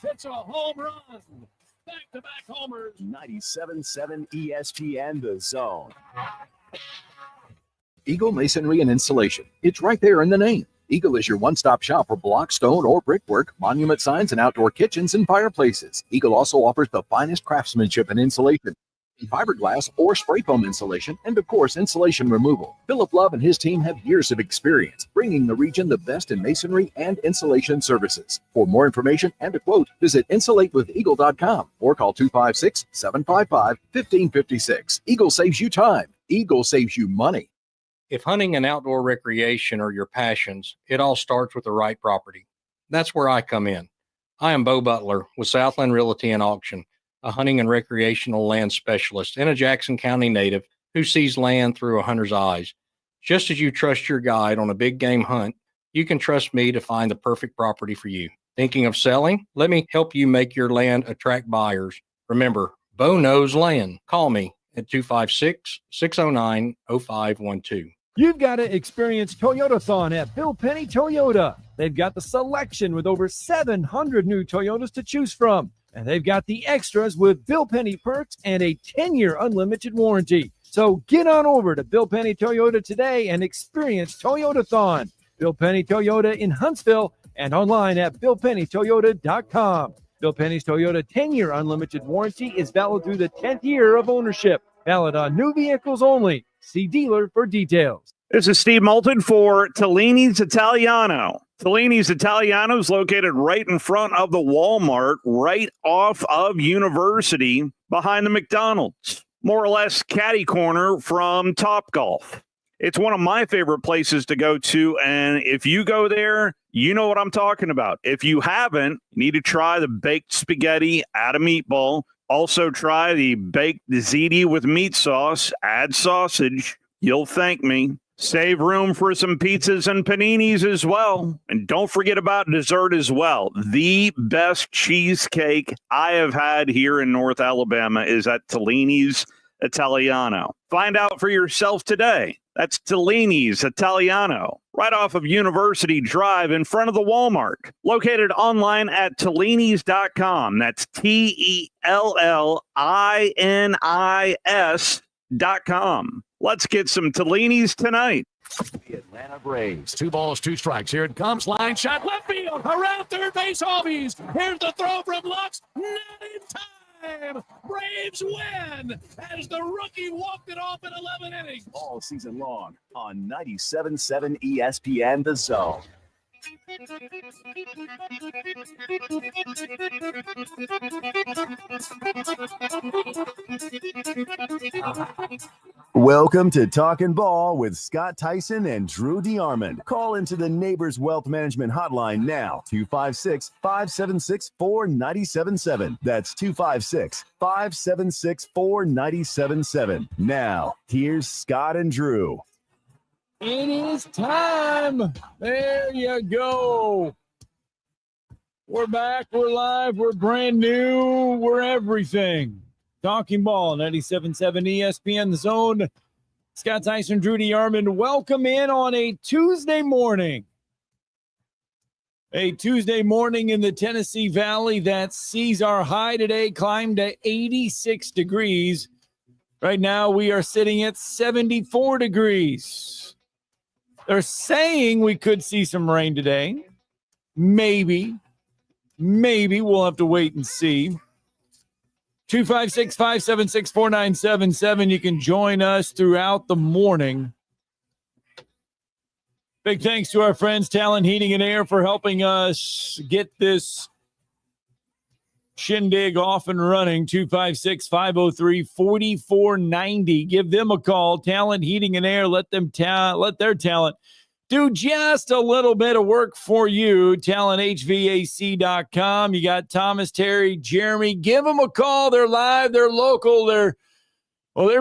It's a home run. Back-to-back homers. 97.7 ESPN The Zone. Eagle Masonry and Installation. It's right there in the name. Eagle is your one-stop shop for block, stone, or brickwork, monument signs, and outdoor kitchens and fireplaces. Eagle also offers the finest craftsmanship and insulation, fiberglass or spray foam insulation, and of course, insulation removal. Philip Love and his team have years of experience bringing the region the best in masonry and insulation services. For more information and a quote, visit insulatewitheagle.com or call 256-755-1556. Eagle saves you time. Eagle saves you money. If hunting and outdoor recreation are your passions, it all starts with the right property. That's where I come in. I am Bo Butler with Southland Realty and Auction, a hunting and recreational land specialist and a Jackson County native who sees land through a hunter's eyes. Just as you trust your guide on a big game hunt, you can trust me to find the perfect property for you. Thinking of selling? Let me help you make your land attract buyers. Remember, Bo knows land. Call me at 256-609-0512. You've got to experience Toyotathon at Bill Penny Toyota. They've got the selection with over 700 new Toyotas to choose from. And they've got the extras with Bill Penny perks and a 10-year unlimited warranty. So get on over to Bill Penny Toyota today and experience Toyotathon. Bill Penny Toyota in Huntsville and online at BillPennyToyota.com. Bill Penny's Toyota 10-year unlimited warranty is valid through the 10th year of ownership. Valid on new vehicles only. See dealer for details. This is Steve Moulton for Tellini's Italiano. Tellini's Italiano is located right in front of the Walmart, right off of University, behind the McDonald's. More or less catty corner from Topgolf. It's one of my favorite places to go to, and if you go there, you know what I'm talking about. If you haven't, you need to try the baked spaghetti, add a meatball. Also try the baked ziti with meat sauce, add sausage. You'll thank me. Save room for some pizzas and paninis as well. And don't forget about dessert as well. The best cheesecake I have had here in North Alabama is at Tellini's Italiano. Find out for yourself today. That's Tellini's Italiano, right off of University Drive in front of the Walmart. Located online at Tellinis.com. That's TELLINIS.com. Let's get some Tellini's tonight. The Atlanta Braves. 2 balls, 2 strikes. Here it comes. Line shot. Left field. Around third base. Albies. Here's the throw from Lux. Not in time. Braves win as the rookie walked it off in 11 innings. All season long on 97.7 ESPN The Zone. Welcome to Talkin' Ball with Scott Theisen and Drew DeArmond. Call into the Neighbors Wealth Management Hotline now, 256-576-4977. That's 256-576-4977. Now, here's Scott and Drew. It is time. There you go. We're back. We're live. We're brand new. We're everything. Talking Ball, 97.7 ESPN The Zone. Scott Theisen, Drew DeArmond. Welcome in on a Tuesday morning. A Tuesday morning in the Tennessee Valley that sees our high today climb to 86 degrees. Right now, we are sitting at 74 degrees. They're saying we could see some rain today. Maybe. We'll have to wait and see. 256-576-4977. You can join us throughout the morning. Big thanks to our friends, Talent Heating and Air, for helping us get this shindig off and running. 256-503-4490. Give them a call. Talent Heating and Air. Let their talent do just a little bit of work for you. TalentHVAC.com. You got Thomas, Terry, Jeremy. Give them a call. They're live. They're local. They're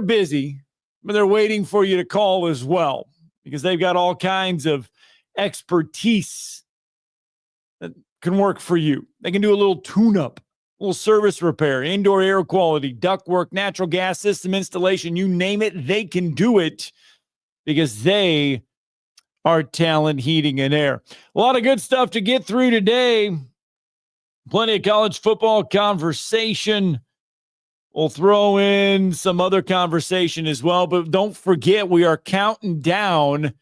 busy, but they're waiting for you to call as well because they've got all kinds of expertise that can work for you. They can do a little tune-up, a little service repair, indoor air quality, ductwork, natural gas system installation, you name it, they can do it because they are Talent Heating and Air. A lot of good stuff to get through today. Plenty of college football conversation. We'll throw in some other conversation as well. But don't forget, we are counting down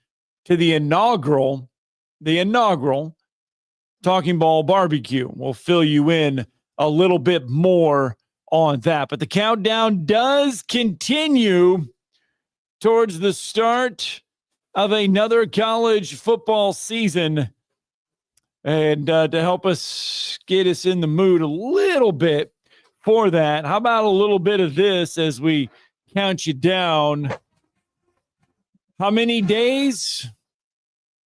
to the inaugural Talking Ball Barbecue. We'll fill you in a little bit more on that. But the countdown does continue towards the start of another college football season. And to help us get us in the mood a little bit for that, how about a little bit of this as we count you down? How many days?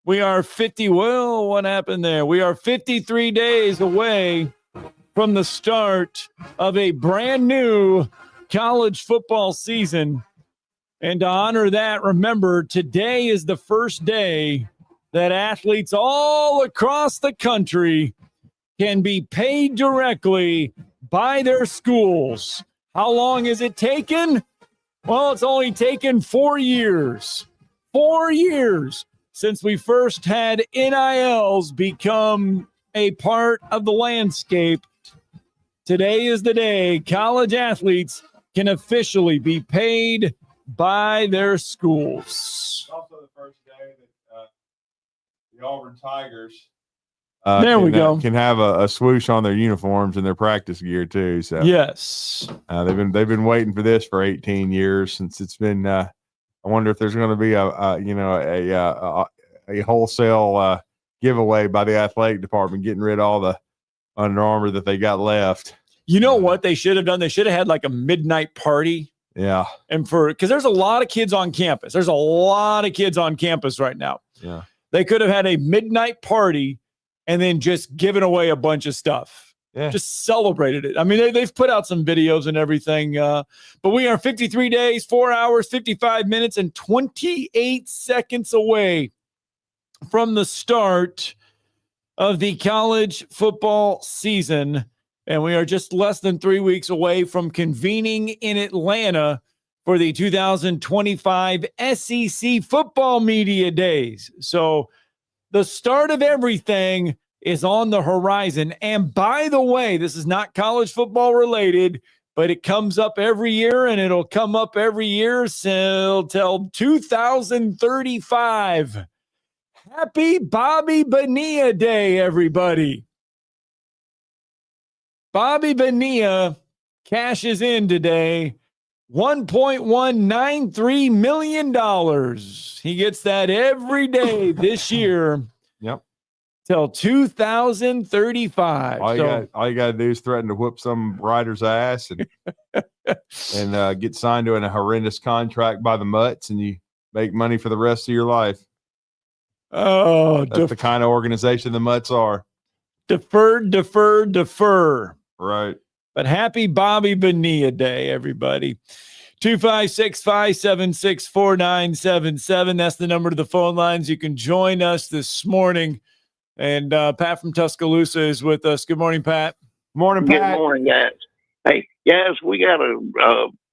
We are 50. Well, what happened there? We are 53 days away from the start of a brand new college football season. And to honor that, remember, today is the first day that athletes all across the country can be paid directly by their schools. How long has it taken? Well, it's only taken 4 years. 4 years since we first had NILs become a part of the landscape. Today is the day college athletes can officially be paid by their schools. It's also the first day that the Auburn Tigers can have a swoosh on their uniforms and their practice gear too. So yes, they've been waiting for this for 18 years since it's been. I wonder if there's going to be a wholesale giveaway by the athletic department, getting rid of all the Under Armour that they got left. You know what they should have done? They should have had like a midnight party. Yeah. And because there's a lot of kids on campus. There's a lot of kids on campus right now. Yeah. They could have had a midnight party and then just given away a bunch of stuff. Yeah. Just celebrated it. I mean, they've put out some videos and everything. But we are 53 days, 4 hours, 55 minutes, and 28 seconds away from the start of the college football season. And we are just less than 3 weeks away from convening in Atlanta for the 2025 SEC Football Media Days. So the start of everything is on the horizon. And by the way, this is not college football related, but it comes up every year, and it'll come up every year till 2035. Happy Bobby Bonilla Day, everybody. Bobby Bonilla cashes in today $1.193 million. He gets that every day this year. Yep. Till 2035. All you got to do is threaten to whoop some rider's ass and get signed to a horrendous contract by the Mutts, and you make money for the rest of your life. Oh, that's the kind of organization the Mutts are. Defer. Right. But happy Bobby Bonilla Day, everybody. 256-576-4977. That's the number to the phone lines. You can join us this morning. And Pat from Tuscaloosa is with us. Good morning, Pat. Morning, Pat. Good morning, guys. Hey, guys, we got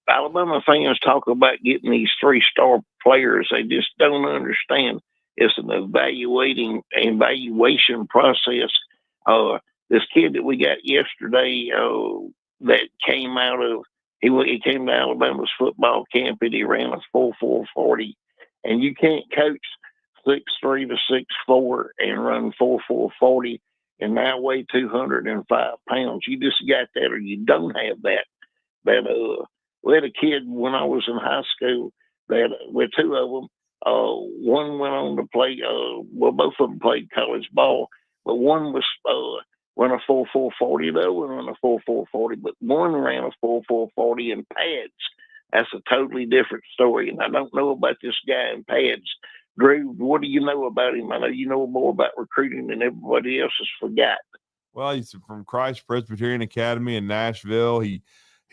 Alabama fans talk about getting these 3-star players. They just don't understand. It's an evaluation process. This kid that we got yesterday that came out of he came to Alabama's football camp and he ran a 4.40, and you can't coach 6'3" to 6'4" and run 4.40 and now weigh 205 pounds. You just got that, or you don't have that. We had a kid when I was in high school that with two of them. One went on to play. Both of them played college ball, but one was ran a 4.40. The other one ran a 4.40, but one ran a 4.40 in pads. That's a totally different story. And I don't know about this guy in pads. Drew, what do you know about him? I know you know more about recruiting than everybody else has forgotten. Well, he's from Christ Presbyterian Academy in Nashville. He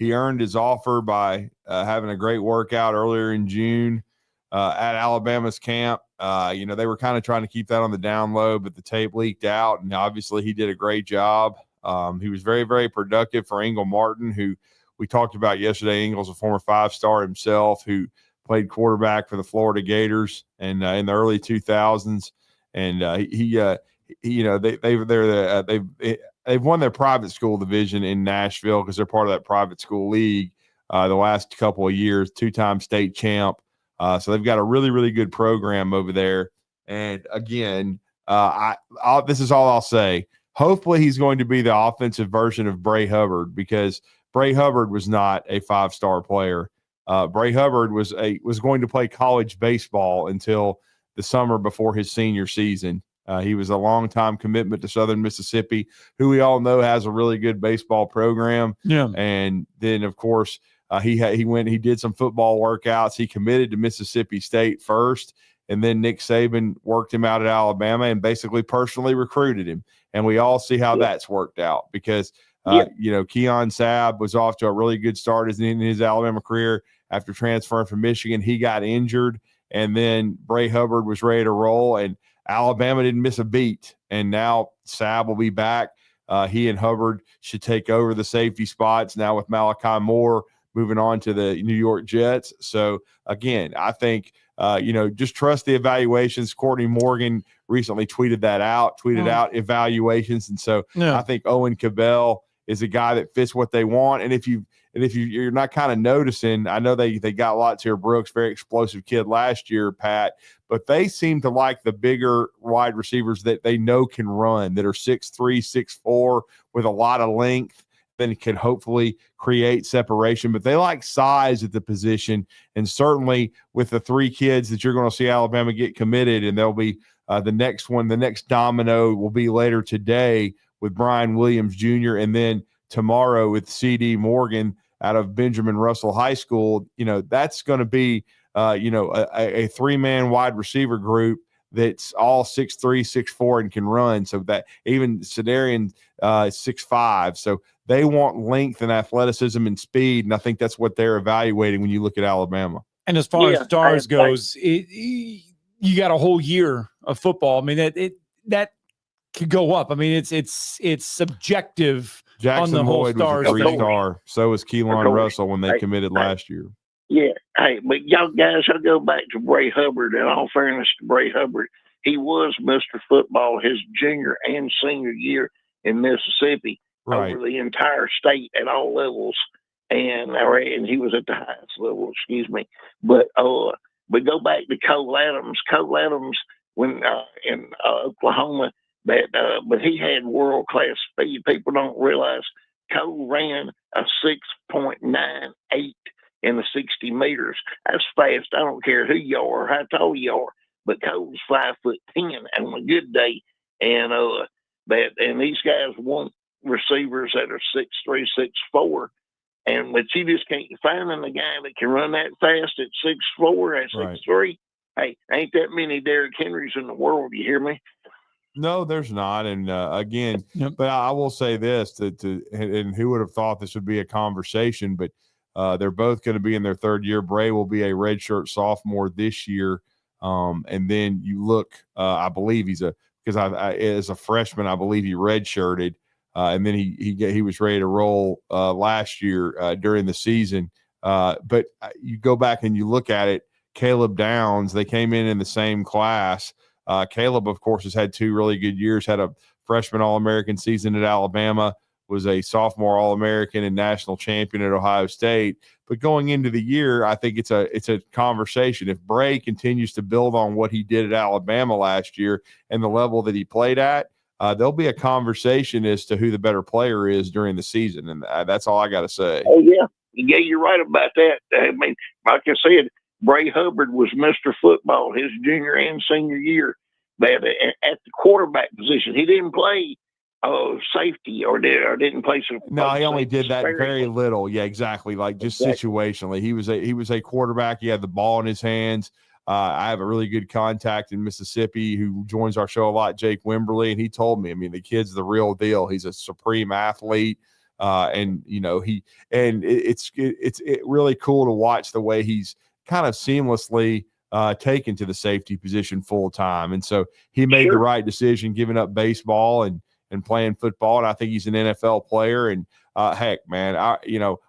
earned his offer by having a great workout earlier in June at Alabama's camp. They were kind of trying to keep that on the down low, but the tape leaked out, and obviously he did a great job. He was very, very productive for Engel Martin, who we talked about yesterday. Engel's a former 5-star himself who played quarterback for the Florida Gators and in the early 2000s. And they've won their private school division in Nashville because they're part of that private school league the last couple of years, 2-time state champ. So they've got a really, really good program over there. And again, this is all I'll say. Hopefully he's going to be the offensive version of Bray Hubbard, because Bray Hubbard was not a 5-star player. Bray Hubbard was going to play college baseball until the summer before his senior season. He was a long-time commitment to Southern Mississippi, who we all know has a really good baseball program. Yeah. And then, of course, he did some football workouts. He committed to Mississippi State first, and then Nick Saban worked him out at Alabama and basically personally recruited him. And we all see how that's worked out, because Keon Sabb was off to a really good start in his Alabama career. After transferring from Michigan, he got injured, and then Bray Hubbard was ready to roll, and Alabama didn't miss a beat. And now Sabb will be back. He and Hubbard should take over the safety spots now with Malachi Moore moving on to the New York Jets. So again, I think, just trust the evaluations. Courtney Morgan recently tweeted out evaluations. And so I think Owen Cabell is a guy that fits what they want. And if you're not kind of noticing, I know they got Latsier Brooks, very explosive kid last year, Pat, but they seem to like the bigger wide receivers that they know can run, that are 6'3", 6'4", with a lot of length, then can hopefully create separation. But they like size at the position, and certainly with the 3 kids that you're going to see Alabama get committed, and they'll be the next domino will be later today with Brian Williams Jr., and then tomorrow with C.D. Morgan out of Benjamin Russell High School. That's going to be a 3-man wide receiver group that's all 6'3", 6'4", and can run. So that even Sedarian 6'5". So they want length and athleticism and speed, and I think that's what they're evaluating when you look at Alabama. And as far as stars goes, you got a whole year of football. I mean, that could go up. I mean, it's subjective. Jackson on the whole Boyd was a 3-star. So was Keelan Russell when they committed last year. Yeah. Hey, but y'all guys, I'll go back to Bray Hubbard. In all fairness to Bray Hubbard, he was Mr. Football his junior and senior year in Mississippi, over the entire state at all levels. And he was at the highest level, excuse me. But go back to Cole Adams. Cole Adams, when in Oklahoma, but he had world-class speed. People don't realize Cole ran a 6.98 in the 60 meters. That's fast. I don't care who you are, how tall you are. But Cole's 5'10" on a good day, and these guys want receivers that are 6'3", 6'4", but you just can't find a guy that can run that fast at 6'4", at 6'3". Hey, ain't that many Derrick Henrys in the world? You hear me? No, there's not. And again, but I will say this, and who would have thought this would be a conversation, but they're both going to be in their 3rd year. Bray will be a redshirt sophomore this year. And then you look, I believe as a freshman, I believe he redshirted. And then he was ready to roll last year during the season. But you go back and you look at it, Caleb Downs, they came in the same class. Caleb, of course, has had 2 really good years, had a freshman All-American season at Alabama, was a sophomore All-American and national champion at Ohio State. But going into the year, I think it's a conversation. If Bray continues to build on what he did at Alabama last year and the level that he played at, there'll be a conversation as to who the better player is during the season. And that's all I got to say. Oh, yeah. Yeah, you're right about that. I mean, like I said, Bray Hubbard was Mr. Football his junior and senior year. But at the quarterback position, he didn't play safety or didn't play some. No, he only did that very little. Yeah, exactly. Like just situationally, he was a quarterback. He had the ball in his hands. I have a really good contact in Mississippi who joins our show a lot, Jake Wimberly, and he told me, I mean, the kid's the real deal. He's a supreme athlete. And it's really cool to watch the way he's kind of seamlessly taken to the safety position full time. And so he made the right decision, giving up baseball and playing football. And I think he's an NFL player. And heck, man,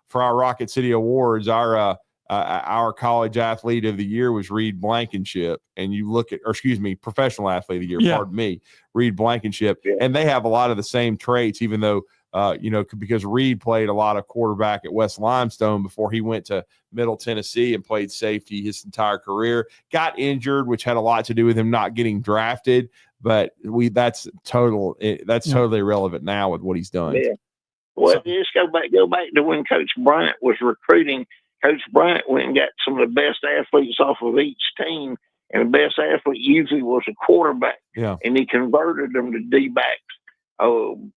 for our Rocket City Awards, our our college athlete of the year was Reed Blankenship, and you look at, or excuse me, professional athlete of the year, pardon me, Reed Blankenship, and they have a lot of the same traits, even though, because Reed played a lot of quarterback at West Limestone before he went to Middle Tennessee and played safety his entire career, got injured, which had a lot to do with him not getting drafted. But that's totally irrelevant now with what he's done. Yeah. Well, just go back to when Coach Bryant was recruiting. Coach Bryant went and got some of the best athletes off of each team, and the best athlete usually was a quarterback. Yeah. And he converted them to D-backs.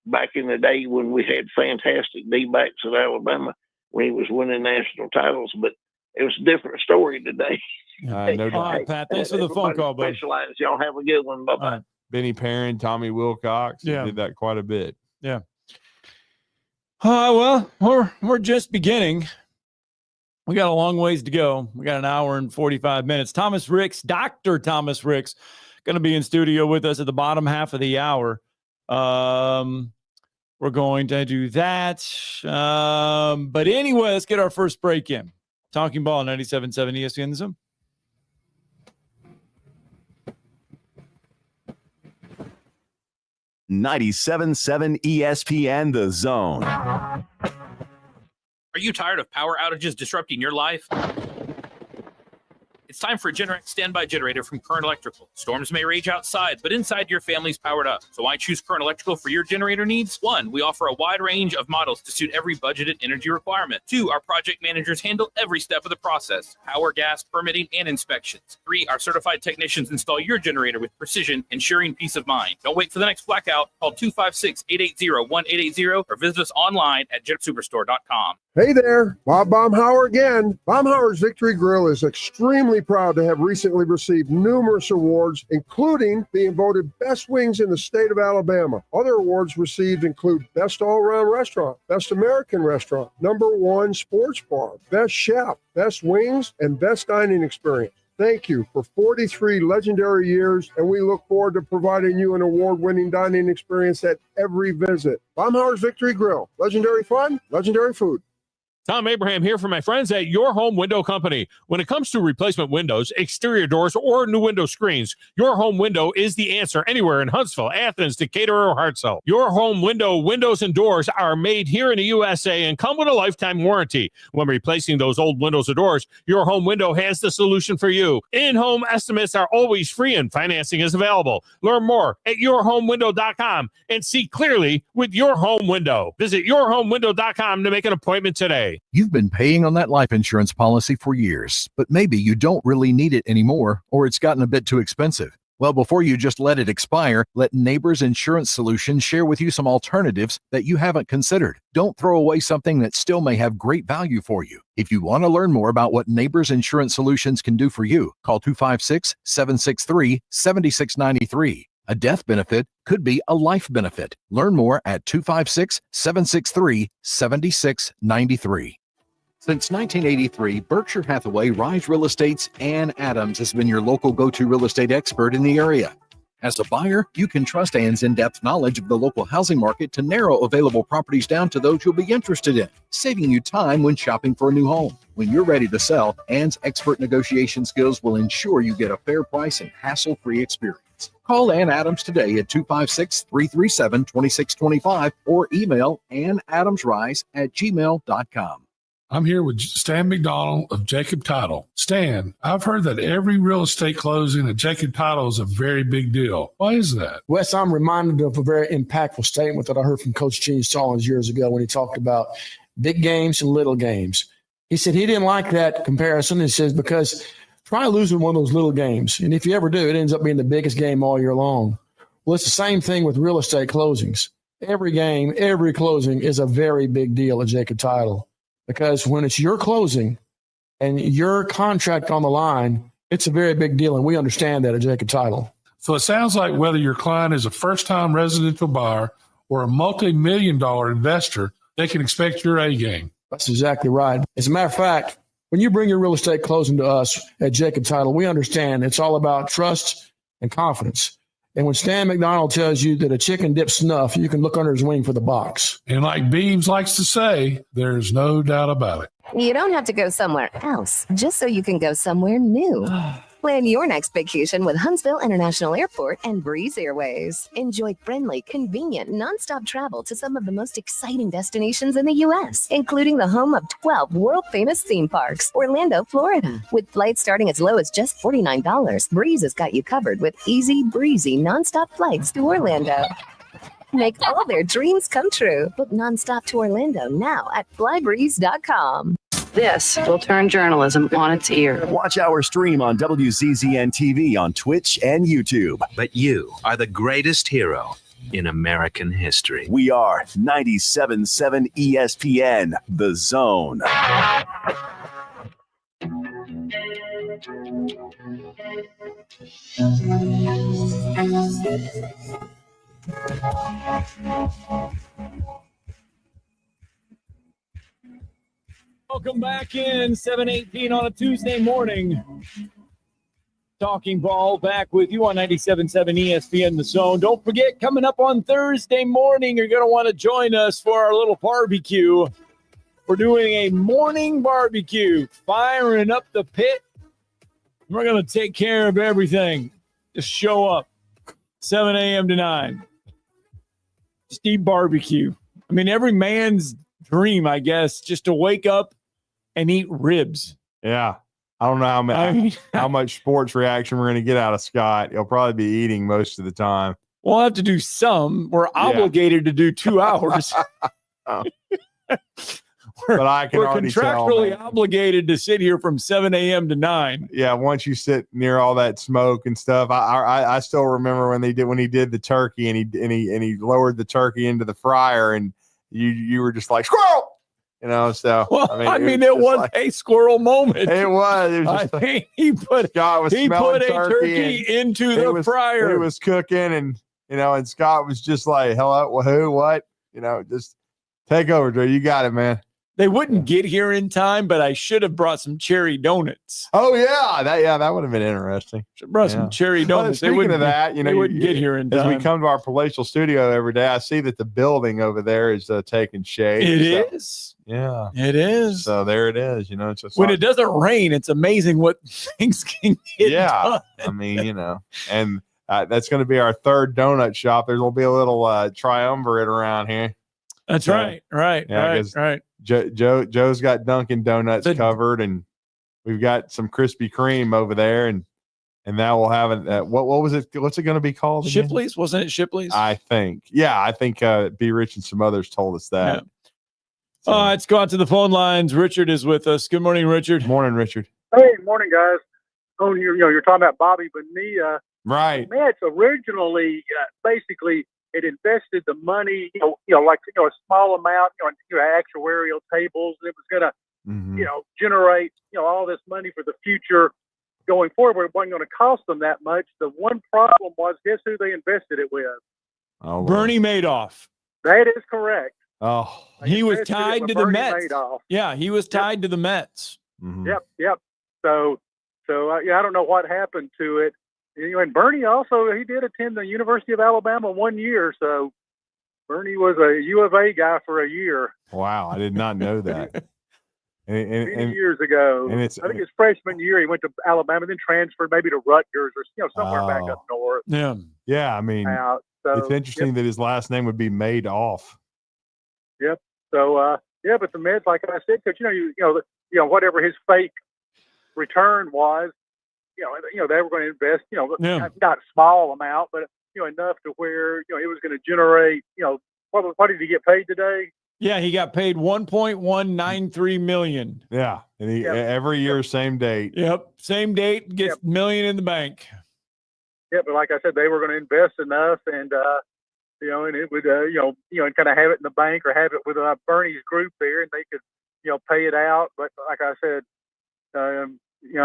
Back in the day when we had fantastic D-backs at Alabama, when he was winning national titles, but it was a different story today. No doubt. All right, Pat, thanks for the phone call, buddy. Y'all have a good one. Bye-bye. Benny Perrin, Tommy Wilcox, did that quite a bit. Yeah. Well, we're just beginning. We got a long ways to go. We got an hour and 45 minutes. Thomas Ricks, Dr. Thomas Ricks, going to be in studio with us at the bottom half of the hour. We're going to do that. But anyway, let's get our first break in. Talking Ball, 97.7 ESPN The Zone. .97.7 ESPN The Zone. Are you tired of power outages disrupting your life? It's time for a Generac standby generator from Current Electrical. Storms may rage outside, but inside your family's powered up. So why choose Current Electrical for your generator needs? 1, we offer a wide range of models to suit every budgeted energy requirement. 2, our project managers handle every step of the process: power, gas, permitting, and inspections. 3, our certified technicians install your generator with precision, ensuring peace of mind. Don't wait for the next blackout. Call 256-880-1880 or visit us online at jetsuperstore.com. Hey there, Bob Baumhauer again. Baumhauer's Victory Grill is extremely proud to have recently received numerous awards, including being voted best wings in the state of Alabama. Other awards received include Best All-Around Restaurant, Best American Restaurant, #1 Sports Bar, Best Chef, Best Wings, and Best Dining Experience. Thank you for 43 legendary years, and we look forward to providing you an award-winning dining experience at every visit. Baumhauer's Victory Grill. Legendary fun, legendary food. Tom Abraham here for my friends at Your Home Window Company. When it comes to replacement windows, exterior doors, or new window screens, Your Home Window is the answer anywhere in Huntsville, Athens, Decatur, or Hartselle. Your Home Window windows and doors are made here in the USA and come with a lifetime warranty. When replacing those old windows or doors, Your Home Window has the solution for you. In-home estimates are always free and financing is available. Learn more at yourhomewindow.com and see clearly with Your Home Window. Visit yourhomewindow.com to make an appointment today. You've been paying on that life insurance policy for years, but maybe you don't really need it anymore, or it's gotten a bit too expensive. Well, before you just let it expire, let Neighbors Insurance Solutions share with you some alternatives that you haven't considered. Don't throw away something that still may have great value for you. If you want to learn more about what Neighbors Insurance Solutions can do for you, call 256-763-7693. A death benefit could be a life benefit. Learn more at 256-763-7693. Since 1983, Berkshire Hathaway Rise Real Estate's Ann Adams has been your local go-to real estate expert in the area. As a buyer, you can trust Ann's in-depth knowledge of the local housing market to narrow available properties down to those you'll be interested in, saving you time when shopping for a new home. When you're ready to sell, Ann's expert negotiation skills will ensure you get a fair price and hassle-free experience. Call Ann Adams today at 256-337-2625 or email annadamsrise@gmail.com. I'm here with Stan McDonald of Jacob Title. Stan, I've heard that every real estate closing at Jacob Title is a very big deal. Why is that? Wes, I'm reminded of a very impactful statement that I heard from Coach Gene Stallings years ago when he talked about big games and little games. He said he didn't like that comparison. He says, because try losing one of those little games, and if you ever do, it ends up being the biggest game all year long. Well, it's the same thing with real estate closings. Every game, every closing is a very big deal at Jacob Title. Because when it's your closing and your contract on the line, it's a very big deal, and we understand that at Jacob Title. So it sounds like whether your client is a first-time residential buyer or a multi-million-dollar investor, they can expect your A game. That's exactly right. As a matter of fact, when you bring your real estate closing to us at Jacob Title, we understand it's all about trust and confidence. And when Stan McDonald tells you that a chicken dips snuff, you can look under his wing for the box. And like Beebs likes to say, there's no doubt about it. You don't have to go somewhere else just so you can go somewhere new. Plan your next vacation with Huntsville International Airport and Breeze Airways. Enjoy friendly, convenient, nonstop travel to some of the most exciting destinations in the U.S., including the home of 12 world-famous theme parks, Orlando, Florida. With flights starting as low as just $49, Breeze has got you covered with easy, breezy, nonstop flights to Orlando. Make all their dreams come true. Book nonstop to Orlando now at flybreeze.com. This will turn journalism on its ear. Watch our stream on WZZN TV on Twitch and YouTube. But you are the greatest hero in American history. We are 97.7 ESPN, The Zone. Welcome back in, 7:18 on a Tuesday morning. Talking Ball back with you on 97.7 ESPN The Zone. Don't forget, coming up on Thursday morning, you're going to want to join us for our little barbecue. We're doing a morning barbecue, firing up the pit. We're going to take care of everything. Just show up, 7 a.m. to 9. Just eat barbecue. I mean, every man's dream, I guess, just to wake up and eat ribs. Yeah. I don't know how much sports reaction we're going to get out of Scott. He'll probably be eating most of the time. We'll have to do some. We're obligated to do 2 hours. But I can we're already contractually tell, obligated to sit here from 7 a.m. to 9. Yeah, once you sit near all that smoke and stuff, I still remember when he did the turkey and he lowered the turkey into the fryer and you were just like squirrel. You know, so well, I mean, it was like a squirrel moment. It was. It was just he put a turkey into the fryer. He was cooking, and and Scott was just like, "Hello, who, what?" Just take over, Drew. You got it, man. They wouldn't get here in time, but I should have brought some cherry donuts. Oh yeah, that would have been interesting. Should have brought some cherry donuts. Well, speaking of that, they wouldn't get here in time. As we come to our palatial studio every day, I see that the building over there is taking shade. It is. Yeah, it is. So there it is. It's just when it doesn't rain, it's amazing what things can get done. I mean, and that's going to be our third donut shop. There's going to be a little triumvirate around here. That's right. Right. Joe's got Dunkin' Donuts covered, and we've got some Krispy Kreme over there, and now we'll have it. What was it? What's it going to be called? Shipley's, wasn't it? Shipley's. I think. Yeah, I think B. Rich and some others told us that. Yeah. So. Let's go out to the phone lines. Richard is with us. Good morning, Richard. Morning, Richard. Hey, morning, guys. Oh, you're talking about Bobby Bonilla. Right. Mets originally basically it invested the money, like a small amount, actuarial tables. It was going to, generate, all this money for the future going forward. It wasn't going to cost them that much. The one problem was, guess who they invested it with? Oh, Bernie Madoff. That is correct. Oh, he was tied to the Mets. Madoff. Yeah, he was tied to the Mets. Mm-hmm. Yep. So I don't know what happened to it. And Bernie also, he did attend the University of Alabama 1 year. So Bernie was a U of A guy for a year. Wow, I did not know that. Many years ago. And I think his freshman year, he went to Alabama, then transferred maybe to Rutgers or somewhere back up north. Yeah. I mean, it's interesting that his last name would be Madoff. Yep. So but the Mets, like I said, coach, whatever his fake return was, they were going to invest, not a small amount, but enough to where it was going to generate, what did he get paid today? Yeah, he got paid $1.193 million. Yeah, and every year, same date. Yep, same date, gets $1 million in the bank. Yeah, but like I said, they were going to invest enough, and and it would, and kind of have it in the bank or have it with Bernie's group there, and they could, pay it out. But like I said, I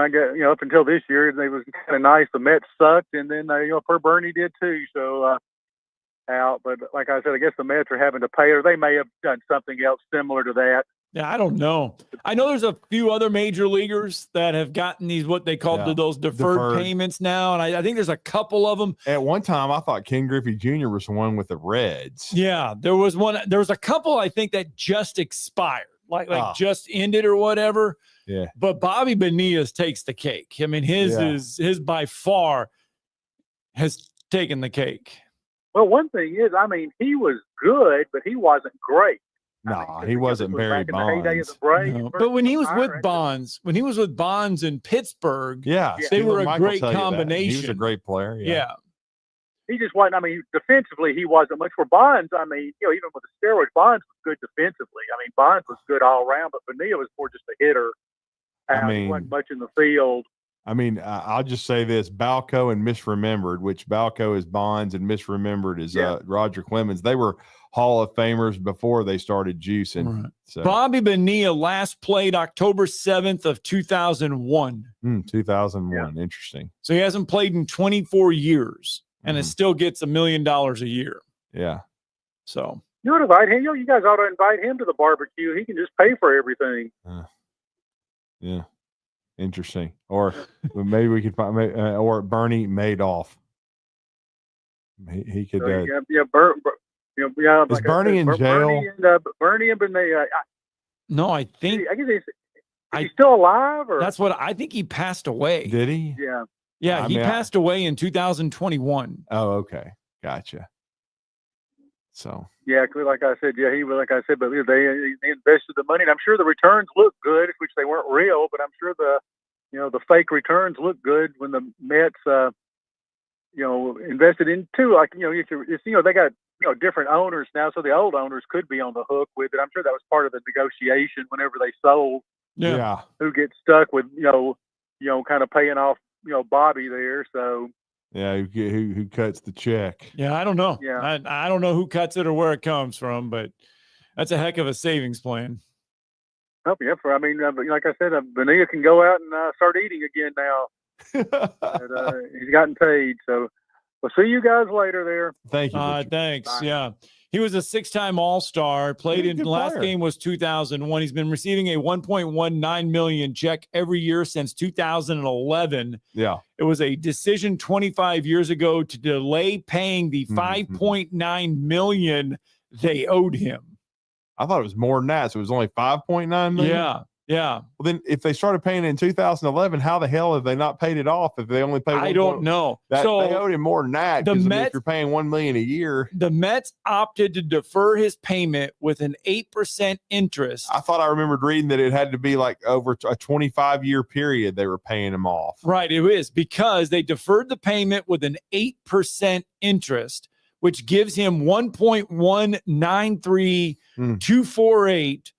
got, up until this year, it was kind of nice. The Mets sucked, and then, poor Bernie did too. So, out. But like I said, I guess the Mets are having to pay, or they may have done something else similar to that. Yeah, I don't know. I know there's a few other major leaguers that have gotten these, what they call those deferred payments now. And I think there's a couple of them. At one time, I thought Ken Griffey Jr. was the one with the Reds. Yeah, there was one. There was a couple, I think, that just expired, like just ended or whatever. Yeah. But Bobby Bonilla takes the cake. I mean, his by far has taken the cake. Well, one thing is, I mean, he was good, but he wasn't great. No, he wasn't Barry Bonds. But when he was with Bonds in Pittsburgh, they were a great combination. He was a great player. Yeah. He just wasn't. I mean, defensively, he wasn't much. For Bonds, I mean, even with the steroids, Bonds was good defensively. I mean, Bonds was good all around, but Bonilla was more just a hitter. He wasn't much in the field. I mean, I'll just say this: Balco and Misremembered, which Balco is Bonds and Misremembered is Roger Clemens. They were Hall of Famers before they started juicing. Right. So. Bobby Bonilla last played October 7th of 2001. 2001. Yeah. Interesting. So he hasn't played in 24 years, and it still gets $1 million a year. Yeah. So you would invite him. You guys ought to invite him to the barbecue. He can just pay for everything. Yeah. Interesting. Or maybe we could find or Bernie Madoff. He could. Is Bernie in jail? Bernie and Bonilla. No, I think. I guess he's still alive, or that's what I think. He passed away. Did he? Yeah. Yeah, he passed away in 2021. Oh, okay, gotcha. So. Yeah, like I said, he was like I said, but they invested the money, and I'm sure the returns look good, which they weren't real, but I'm sure the fake returns look good when the Mets invested in too. Like they got different owners now, so the old owners could be on the hook with it. I'm sure that was part of the negotiation whenever they sold. Yeah. Who gets stuck with kind of paying off Bobby there, so. Yeah, who cuts the check? Yeah, I don't know. Yeah, I don't know who cuts it or where it comes from, but that's a heck of a savings plan. Oh, yeah. Like I said, Bonilla can go out and start eating again now. He's gotten paid, so we'll see you guys later there. Thank you. Thanks. Bye. Yeah. He was a 6-time All-Star, played in last game was 2001. He's been receiving a $1.19 million check every year since 2011. Yeah. It was a decision 25 years ago to delay paying the $5.9 million they owed him. I thought it was more than that. So it was only $5.9 million. Yeah. Yeah. Well, then if they started paying in 2011, how the hell have they not paid it off if they only paid? I don't know. So they owed him more than that. The Mets, if you're paying $1 million a year, the Mets opted to defer his payment with an 8% interest. I thought I remembered reading that it had to be like over a 25-year period they were paying him off. Right. It is because they deferred the payment with an 8% interest, which gives him 1.193248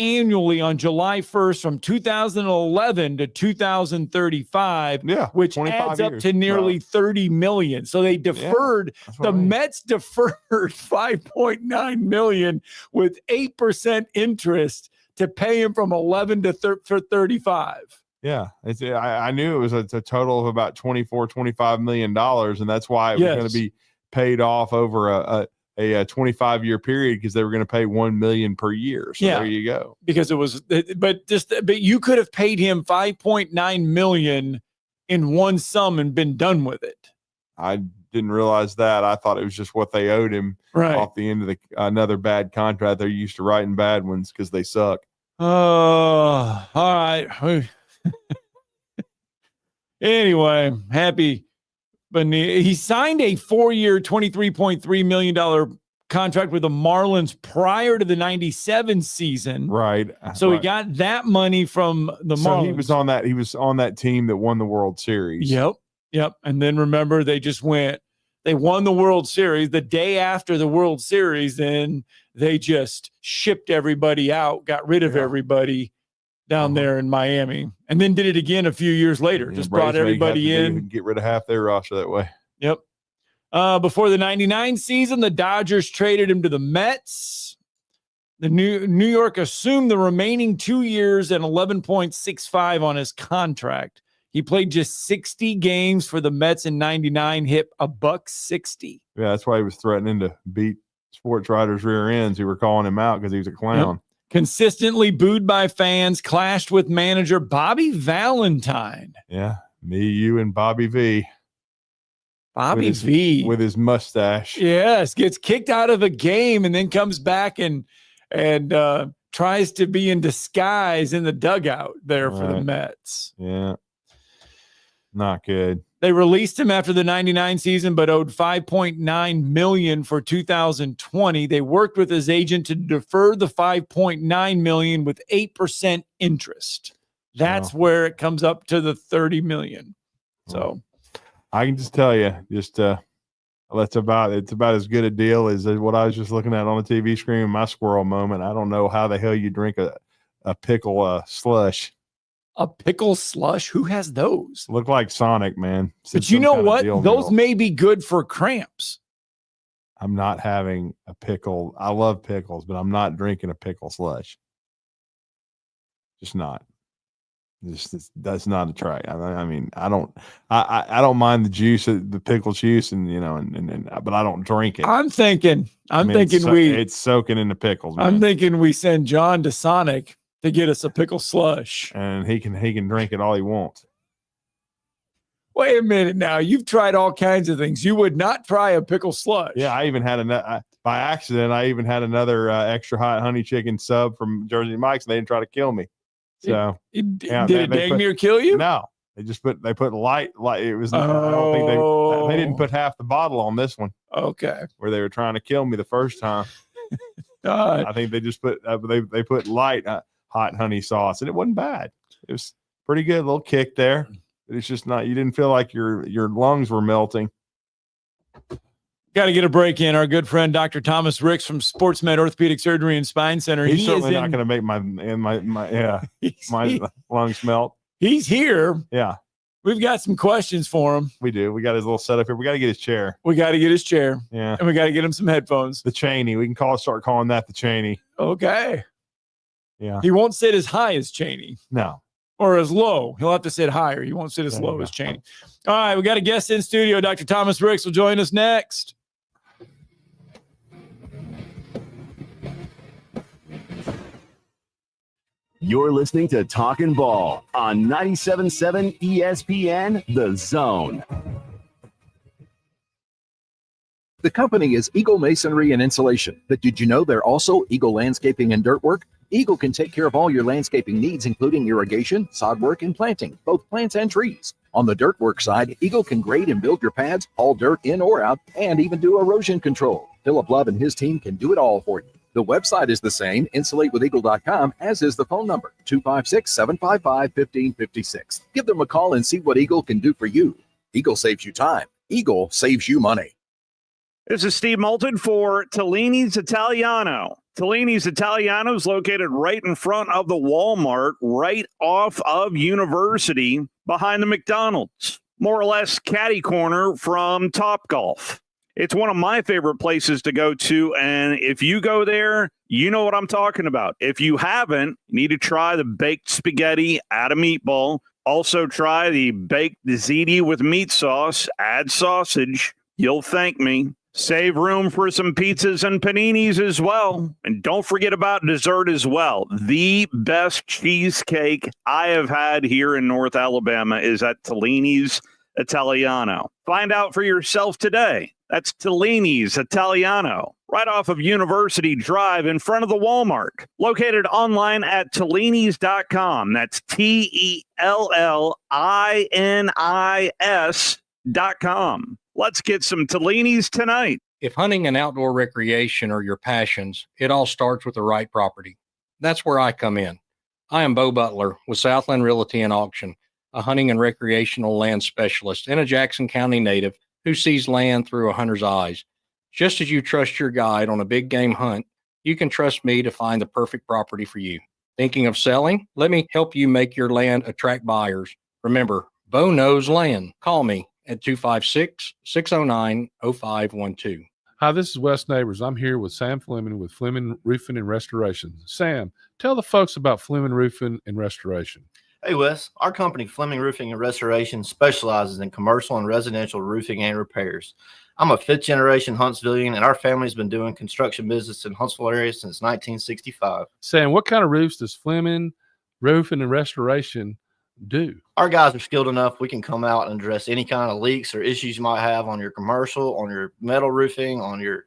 annually on July 1st from 2011 to 2035, which adds up to nearly $30 million. So they deferred, Mets deferred $5.9 million with 8% interest to pay him from 11 to 35. Yeah, I knew it was a total of about $25 million, and that's why it was going to be paid off over a 25-year period because they were going to pay $1 million per year. So there you go. Because it was, but you could have paid him $5.9 million in one sum and been done with it. I didn't realize that. I thought it was just what they owed him off the end of another bad contract. They're used to writing bad ones because they suck. All right. Anyway, happy. But he signed a 4-year, $23.3 million contract with the Marlins prior to the 97 season. Right. So he got that money from the Marlins. So he was on that team that won the World Series. Yep. And then remember, they won the World Series the day after the World Series, and they just shipped everybody out, got rid of everybody down there in Miami, and then did it again a few years later. Just brought everybody in. Get rid of half their roster that way. Yep. Before the 99 season, the Dodgers traded him to the Mets. The New York assumed the remaining 2 years and $11.65 on his contract. He played just 60 games for the Mets in 99, hit $160. Yeah, that's why he was threatening to beat sports writers' rear ends who were calling him out because he was a clown. Yep. consistently booed by fans, clashed with manager Bobby Valentine. Yeah, me, you, and Bobby V. Bobby V with his mustache. Yes, gets kicked out of a game and then comes back and tries to be in disguise in the dugout there for the Mets. Yeah, not good. They released him after the 99 season, but owed $5.9 million for 2020. They worked with his agent to defer the $5.9 million with 8% interest. That's where it comes up to the $30 million. So I can just tell you, it's about as good a deal as what I was just looking at on the TV screen in my squirrel moment. I don't know how the hell you drink a pickle slush. A pickle slush? Who has those? Look like Sonic, man. But you know what? Those may be good for cramps. I'm not having a pickle. I love pickles, but I'm not drinking a pickle slush. Just not. That's not a try. I mean, I don't mind the juice, the pickle juice, and but I don't drink it. I'm thinking it's soaking in the pickles. Man. I'm thinking we send John to Sonic to get us a pickle slush, and he can drink it all he wants. Wait a minute now. You've tried all kinds of things. You would not try a pickle slush. Yeah, I even had by accident. I even had another extra hot honey chicken sub from Jersey Mike's, and they didn't try to kill me. So did it dang near kill you? No, they put light. It was. I don't think they didn't put half the bottle on this one. Okay, where they were trying to kill me the first time. God. I think they just put they put light hot honey sauce, and it wasn't bad. It was pretty good. A little kick there. But it's just not. You didn't feel like your lungs were melting. Got to get a break in. Our good friend Dr. Thomas Ricks from SportsMed Orthopedic Surgery and Spine Center. He's certainly not going to make my lungs melt. He's here. Yeah. We've got some questions for him. We do. We got his little setup here. We got to get his chair. Yeah. And we got to get him some headphones. The Cheney. We can start calling that the Cheney. Okay. Yeah. He won't sit as high as Cheney. No. Or as low. He'll have to sit higher. He won't sit as low as Cheney. All right. We got a guest in studio. Dr. Thomas Ricks will join us next. You're listening to Talkin' Ball on 97.7 ESPN, The Zone. The company is Eagle Masonry and Insulation. But did you know they're also Eagle Landscaping and Dirt Work? Eagle can take care of all your landscaping needs, including irrigation, sod work, and planting, both plants and trees. On the dirt work side, Eagle can grade and build your pads, haul dirt in or out, and even do erosion control. Philip Love and his team can do it all for you. The website is the same, insulatewitheagle.com, as is the phone number, 256-755-1556. Give them a call and see what Eagle can do for you. Eagle saves you time. Eagle saves you money. This is Steve Moulton for Tellini's Italiano. Tellini's Italiano is located right in front of the Walmart, right off of University, behind the McDonald's. More or less catty corner from Topgolf. It's one of my favorite places to go to, and if you go there, you know what I'm talking about. If you haven't, you need to try the baked spaghetti, add a meatball. Also try the baked ziti with meat sauce, add sausage. You'll thank me. Save room for some pizzas and paninis as well. And don't forget about dessert as well. The best cheesecake I have had here in North Alabama is at Tellini's Italiano. Find out for yourself today. That's Tellini's Italiano, right off of University Drive in front of the Walmart. Located online at Tellinis.com. That's TELLINIS.com. Let's get some Tellini's tonight. If hunting and outdoor recreation are your passions, it all starts with the right property. That's where I come in. I am Bo Butler with Southland Realty and Auction, a hunting and recreational land specialist and a Jackson County native who sees land through a hunter's eyes. Just as you trust your guide on a big game hunt, you can trust me to find the perfect property for you. Thinking of selling? Let me help you make your land attract buyers. Remember, Bo knows land. Call me at 256-609-0512. Hi, this is Wes Neighbors. I'm here with Sam Fleming with Fleming Roofing and Restoration. Sam, tell the folks about Fleming Roofing and Restoration. Hey, Wes. Our company, Fleming Roofing and Restoration, specializes in commercial and residential roofing and repairs. I'm a fifth-generation Huntsvillian, and our family's been doing construction business in Huntsville area since 1965. Sam, what kind of roofs does Fleming Roofing and Restoration do? Our guys are skilled enough. We can come out and address any kind of leaks or issues you might have on your commercial, on your metal roofing, on your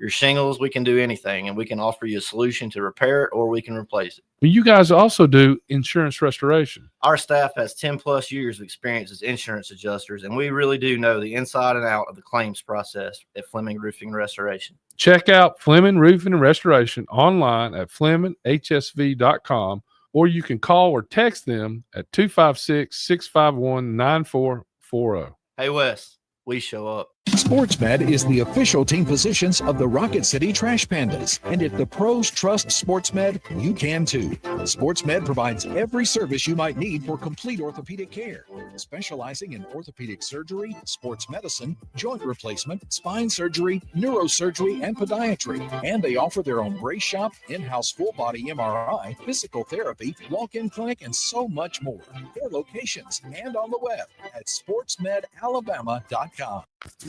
shingles. We can do anything, and we can offer you a solution to repair it, or we can replace it. But you guys also do insurance restoration. Our staff has 10 plus years of experience as insurance adjusters, and we really do know the inside and out of the claims process at Fleming Roofing and Restoration. Check out Fleming Roofing and Restoration online at FlemingHSV.com, or you can call or text them at 256-651-9440. Hey, Wes, we show up. SportsMed is the official team physicians of the Rocket City Trash Pandas. And if the pros trust SportsMed, you can too. SportsMed provides every service you might need for complete orthopedic care, specializing in orthopedic surgery, sports medicine, joint replacement, spine surgery, neurosurgery, and podiatry. And they offer their own brace shop, in-house full-body MRI, physical therapy, walk-in clinic, and so much more. 4 locations and on the web at sportsmedalabama.com.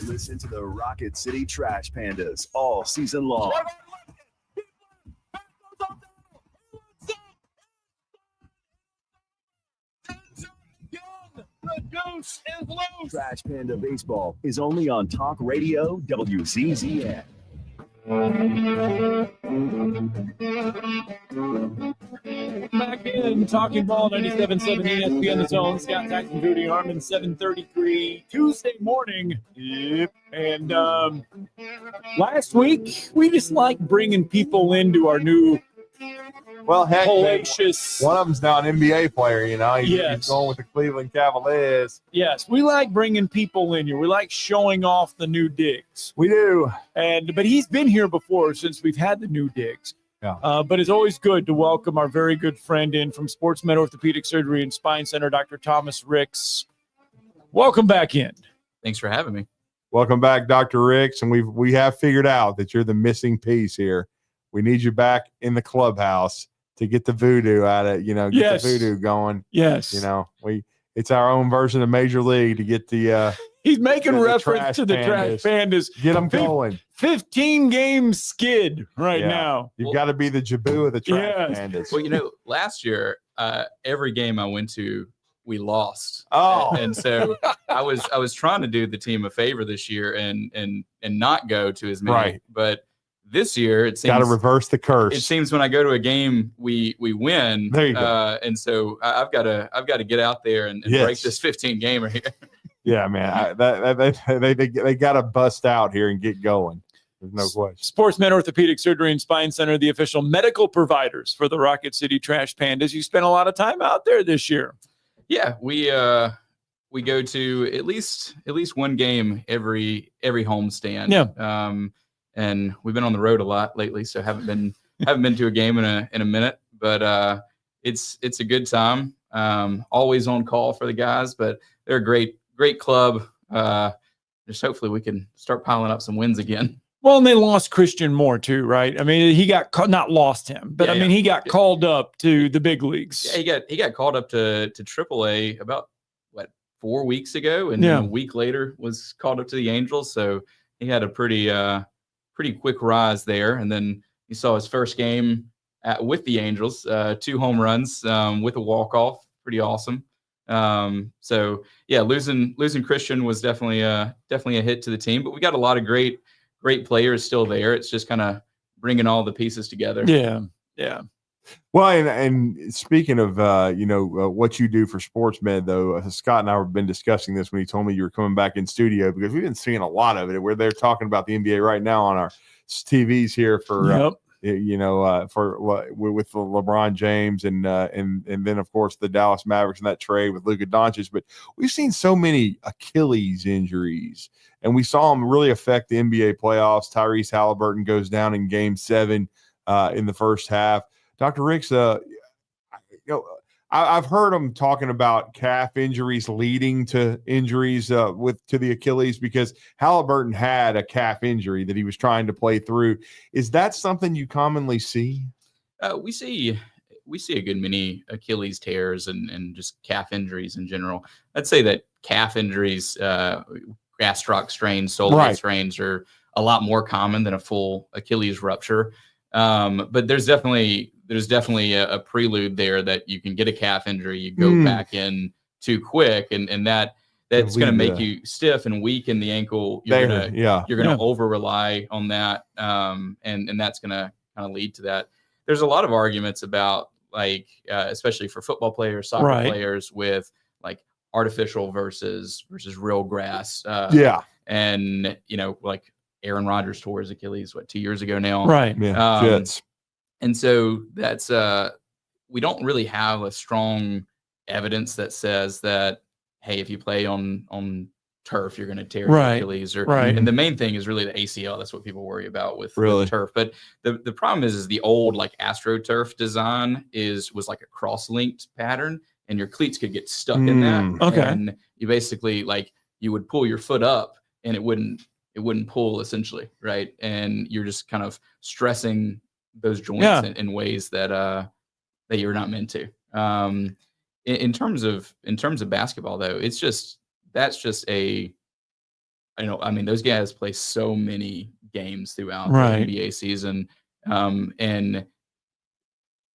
Listen to the Rocket City Trash Pandas all season long. Trash Panda Baseball is only on Talk Radio WZZN. Back in Talking Ball 97.7 ESPN The Zone. Scott Tyson, DeArmond, 7:33 Tuesday morning. Yep. And last week we just like bringing people into our new heck, hellacious. One of them's now an NBA player. You know, he's Yes. going with the Cleveland Cavaliers. Yes, we like bringing people in here. We like showing off the new digs. We do. But he's been here before since we've had the new digs. Yeah. But it's always good to welcome our very good friend in from SportsMed Orthopedic Surgery and Spine Center, Dr. Thomas Ricks. Welcome back in. Thanks for having me. Welcome back, Dr. Ricks. And we have figured out that you're the missing piece here. We need you back in the clubhouse to get the voodoo out of, get Yes. the voodoo going. Yes. It's our own version of Major League to get the He's making the reference to the Trash Pandas. Get them going. 15-game skid right now. You've got to be the Jabu of the Trash Pandas. Well, last year, every game I went to, we lost. Oh. And so I was trying to do the team a favor this year and not go to as many. Right. But this year, it seems Got to reverse the curse. It seems when I go to a game, we win. There you go. And so I've got to get out there and Yes. break this 15 gamer here. Yeah, man. They got to bust out here and get going. There's no question. SportsMed Orthopedic Surgery and Spine Center, the official medical providers for the Rocket City Trash Pandas. You spent a lot of time out there this year. Yeah, we go to at least one game every homestand. Yeah. And we've been on the road a lot lately, so haven't been to a game in a minute. But it's a good time. Always on call for the guys, but they're a great club. Just hopefully we can start piling up some wins again. Well, and they lost Christian Moore too, right? I mean, he got not lost him, but Yeah, he got called up to the big leagues. Yeah, he got called up to AAA about 4 weeks ago, and Yeah. then a week later was called up to the Angels. So he had a pretty quick rise there, and then you saw his first game with the Angels, 2 home runs with a walk-off, pretty awesome. So yeah, losing Christian was definitely a hit to the team, but we got a lot of great players still there. It's just kind of bringing all the pieces together. Yeah. Well, and speaking of, what you do for SportsMed, though, Scott and I have been discussing this when he told me you were coming back in studio, because we've been seeing a lot of it where they're talking about the NBA right now on our TVs here for, with LeBron James and then, of course, the Dallas Mavericks and that trade with Luka Doncic. But we've seen so many Achilles injuries, and we saw them really affect the NBA playoffs. Tyrese Halliburton goes down in Game 7 in the first half. Dr. Ricks, I've heard him talking about calf injuries leading to injuries to the Achilles, because Halliburton had a calf injury that he was trying to play through. Is that something you commonly see? We see a good many Achilles tears and just calf injuries in general. I'd say that calf injuries, gastroc strains, soleate strains are a lot more common than a full Achilles rupture. But there's definitely a prelude there that you can get a calf injury, you go back in too quick, and that's going to make you stiff and weak in the ankle. You're going to over rely on that, and that's going to kind of lead to that. There's a lot of arguments about like especially for football players, soccer players, with like artificial versus real grass. And like Aaron Rodgers tore his Achilles 2 years ago now. Right. Yeah. Jets. And so that's we don't really have a strong evidence that says that, hey, if you play on turf, you're going to tear your Achilles. And the main thing is really the ACL. That's what people worry about with turf. But the problem is the old like AstroTurf design was like a cross-linked pattern, and your cleats could get stuck in that. And you basically you would pull your foot up, and it wouldn't pull essentially, right? And you're just kind of stressing those joints in ways that you're not meant to. In terms of basketball, though, that's just those guys play so many games throughout the NBA season, and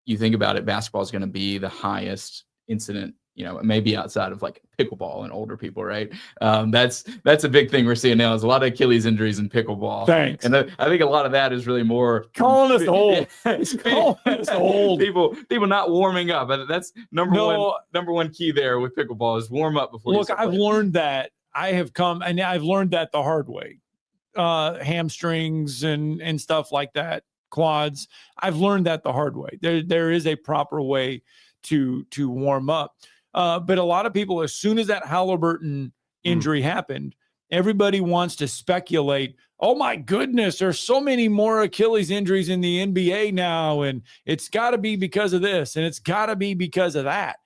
you think about it, basketball is going to be the highest incident, maybe outside of like pickleball and older people, right? That's a big thing we're seeing now. There's a lot of Achilles injuries in pickleball. Thanks. And I think a lot of that is really more calling us old. It's calling us old. People not warming up. That's number one key there with pickleball is warm up before. Look, I've learned that. I've learned that the hard way. Hamstrings and stuff like that, quads. I've learned that the hard way. There is a proper way to warm up. But a lot of people, as soon as that Halliburton injury happened, everybody wants to speculate, oh my goodness, there's so many more Achilles injuries in the NBA now, and it's got to be because of this, and it's got to be because of that.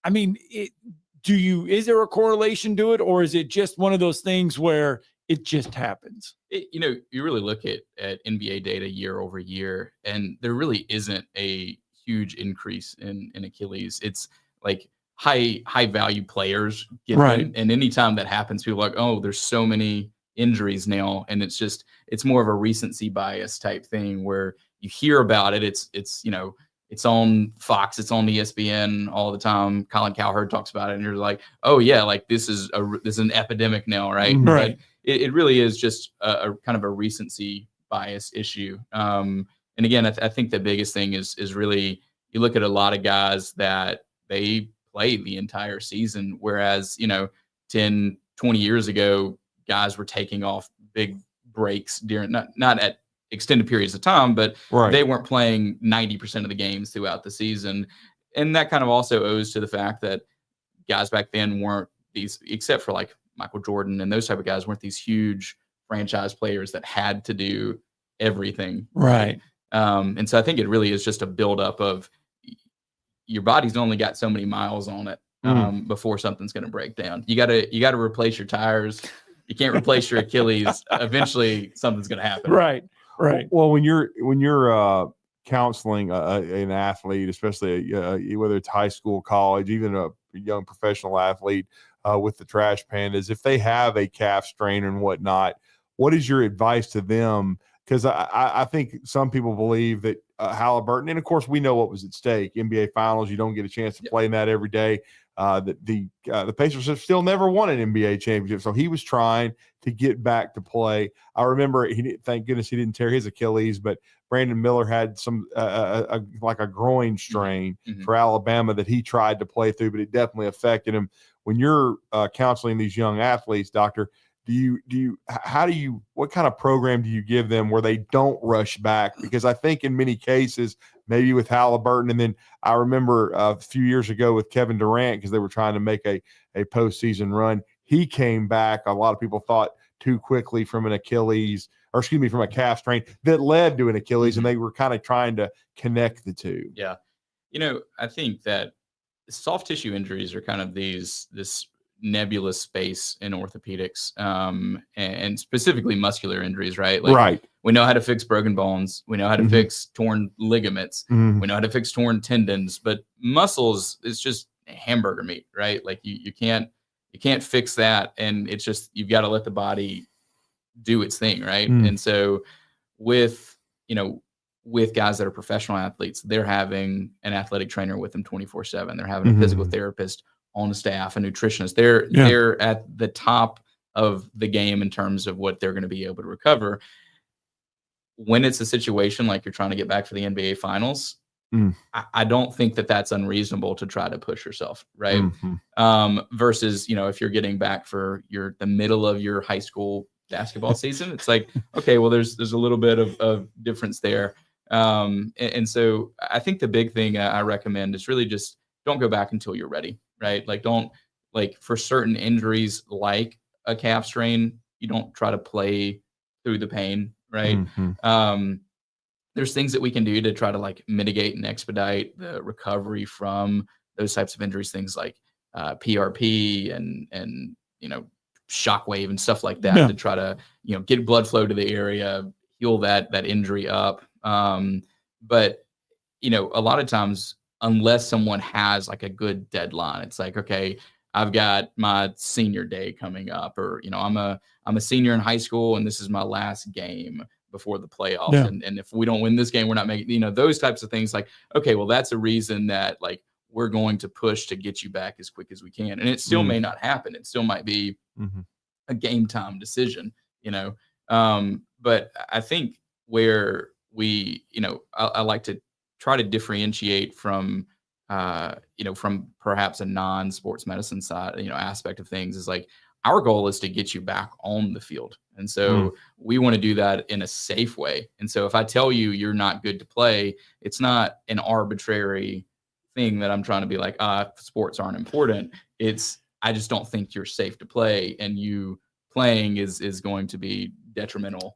I mean, is there a correlation to it, or is it just one of those things where it just happens? You really look at NBA data year over year, and there really isn't a huge increase in Achilles. It's like high value players get them, and anytime that happens, people are like, oh, there's so many injuries now, and it's more of a recency bias type thing where you hear about it. It's on Fox, it's on ESPN all the time. Colin Cowherd talks about it, and you're like, oh yeah, like this is an epidemic now, right? But it really is just a kind of a recency bias issue. And again, I think the biggest thing is really, you look at a lot of guys that they played the entire season, whereas 10, 20 years ago, guys were taking off big breaks during not at extended periods of time, but they weren't playing 90% of the games throughout the season. And that kind of also owes to the fact that guys back then weren't these, except for like Michael Jordan and those type of guys, weren't these huge franchise players that had to do everything. Right. And so I think it really is just a buildup of your body's only got so many miles on it before something's going to break down. You gotta replace your tires. You can't replace your Achilles. Eventually something's going to happen. Right. Well, when you're counseling an athlete, especially whether it's high school, college, even a young professional athlete with the trash pandas, if they have a calf strain and whatnot, what is your advice to them? Because I think some people believe that Halliburton, and of course we know what was at stake, NBA Finals, you don't get a chance to play in that every day. The Pacers have still never won an NBA championship, so he was trying to get back to play. I remember thank goodness he didn't tear his Achilles, but Brandon Miller had some like a groin strain for Alabama that he tried to play through, but it definitely affected him. When you're counseling these young athletes, doctor, what kind of program do you give them where they don't rush back? Because I think in many cases, maybe with Halliburton, and then I remember a few years ago with Kevin Durant, because they were trying to make a postseason run, he came back. A lot of people thought too quickly from a calf strain that led to an Achilles, and they were kind of trying to connect the two. Yeah. I think that soft tissue injuries are kind of this nebulous space in orthopedics, and specifically muscular injuries, right? We know how to fix broken bones. We know how to fix torn ligaments. We know how to fix torn tendons, but muscles is just hamburger meat, right? Like you can't You can't fix that. And it's just, you've got to let the body do its thing. Right. Mm. And so with guys that are professional athletes, they're having an athletic trainer with them 24/7. They're having a physical therapist on the staff, a nutritionist. They're at the top of the game in terms of what they're going to be able to recover. When it's a situation like you're trying to get back for the NBA finals, I don't think that that's unreasonable to try to push yourself, right? Versus, if you're getting back for the middle of your high school basketball season, it's like, okay, well, there's a little bit of difference there. And so I think the big thing I recommend is really just don't go back until you're ready, right? Like, don't, like, for certain injuries, like a calf strain, you don't try to play through the pain, right? There's things that we can do to try to like mitigate and expedite the recovery from those types of injuries, things like PRP and shockwave and stuff like that to try to, get blood flow to the area, heal that injury up. But, a lot of times, unless someone has like a good deadline, it's like, okay, I've got my senior day coming up, or, I'm a senior in high school and this is my last game before the playoffs. And if we don't win this game, we're not making, those types of things, like, okay, well, that's a reason that like we're going to push to get you back as quick as we can. And it still may not happen. It still might be a game time decision, but I think where we, I like to try to differentiate from, from perhaps a non-sports medicine side, aspect of things, is like, our goal is to get you back on the field. And so we want to do that in a safe way. And so if I tell you you're not good to play, it's not an arbitrary thing that I'm trying to be like, sports aren't important. It's, I just don't think you're safe to play, and you playing is going to be detrimental,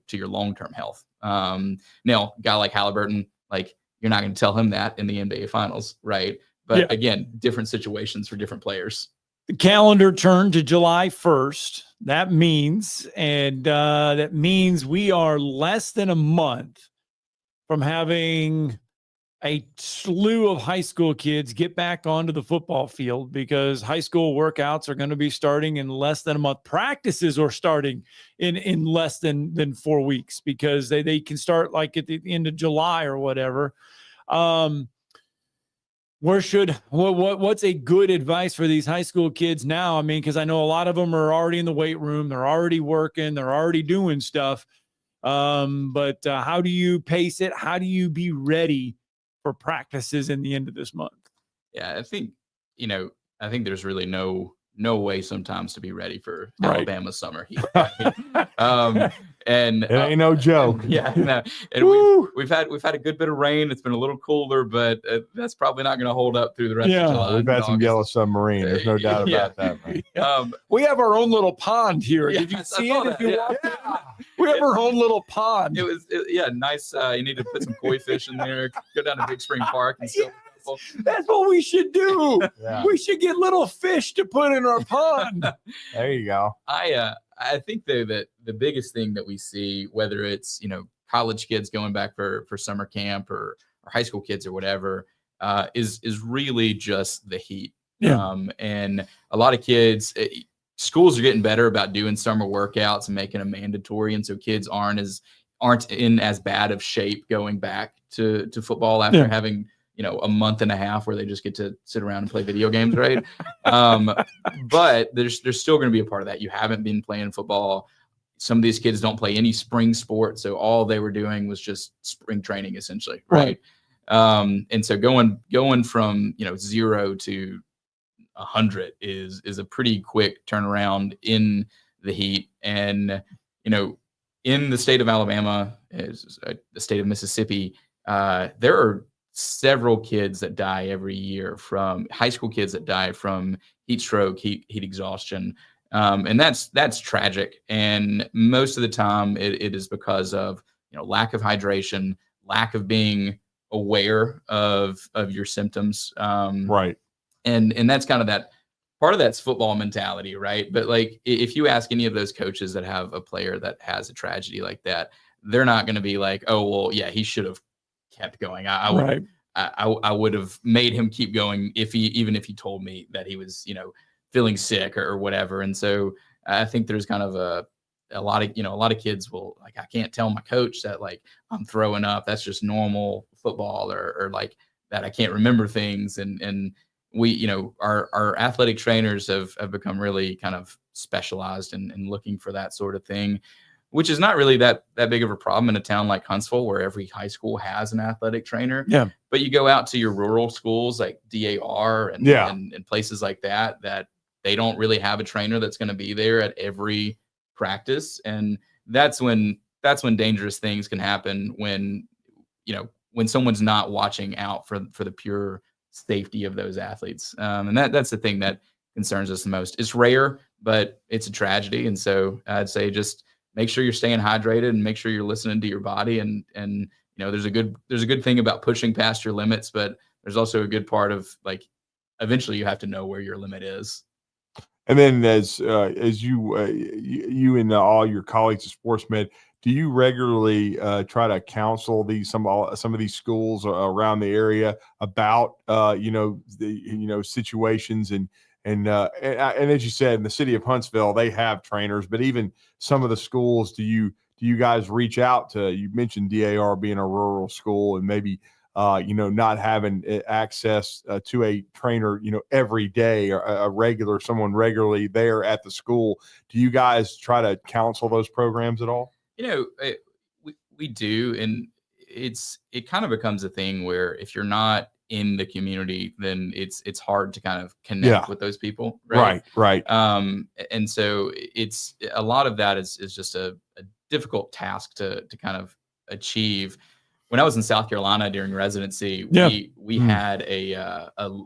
to your long-term health. Now, a guy like Halliburton, like, you're not going to tell him that in the NBA finals, right? But again, different situations for different players. The calendar turned to July 1st. That means we are less than a month from having a slew of high school kids get back onto the football field, because high school workouts are going to be starting in less than a month. Practices are starting in less than 4 weeks, because they can start like at the end of July or whatever. What's a good advice for these high school kids now? I mean, because I know a lot of them are already in the weight room, they're already working, they're already doing stuff. But how do you pace it? How do you be ready for practices in the end of this month? Yeah, I think there's really no way sometimes to be ready for Alabama summer heat. And it ain't no joke. And we've had a good bit of rain. It's been a little cooler, but that's probably not going to hold up through the rest of July. We've had some yellow submarine. There's no doubt about that, man. We have our own little pond here. Did you see it? We have our own little pond. It was nice. You need to put some koi fish in there. Go down to Big Spring Park and still. That's what we should do. We should get little fish to put in our pond. There you go. I think though that the biggest thing that we see, whether it's college kids going back for summer camp or high school kids or whatever, is really just the heat. And a lot of kids, schools are getting better about doing summer workouts and making them mandatory, and so kids aren't in as bad of shape going back to football after having a month and a half where they just get to sit around and play video games, right? But there's still going to be a part of that. You haven't been playing football. Some of these kids don't play any spring sports, so all they were doing was just spring training, essentially, right? And so going from 0 to 100 is a pretty quick turnaround in the heat. And in the state of Alabama, the state of Mississippi, there are several kids that die every year from high school kids that die from heat stroke, heat exhaustion. And that's tragic. And most of the time it is because of, lack of hydration, lack of being aware of your symptoms. Right. And that's kind of that part of that's football mentality. Right. But like, if you ask any of those coaches that have a player that has a tragedy like that, they're not going to be like, oh, well, yeah, he should have kept going. I would have made him keep going even if he told me that he was, feeling sick or whatever. And so I think there's kind of a lot of kids will like, I can't tell my coach that like I'm throwing up. That's just normal football or like that. I can't remember things. And we, our athletic trainers have become really kind of specialized in looking for that sort of thing, which is not really that big of a problem in a town like Huntsville, where every high school has an athletic trainer. Yeah. But you go out to your rural schools like DAR and places like that they don't really have a trainer that's going to be there at every practice. And that's when dangerous things can happen when someone's not watching out for the pure safety of those athletes. And that's the thing that concerns us the most. It's rare, but it's a tragedy. And so I'd say just make sure you're staying hydrated and make sure you're listening to your body. And there's a good thing about pushing past your limits, but there's also a good part of like, eventually you have to know where your limit is. And then as you and all your colleagues at SportsMed, do you regularly try to counsel some of these schools around the area about situations and as you said, in the city of Huntsville, they have trainers, but even some of the schools, do you guys reach out to? You mentioned DAR being a rural school and maybe not having access to a trainer, every day or someone regularly there at the school. Do you guys try to counsel those programs at all? We do. And it kind of becomes a thing where if you're not in the community, then it's hard to kind of connect with those people. Right. And so it's a lot of that is just a difficult task to kind of achieve. When I was in South Carolina during residency, we had a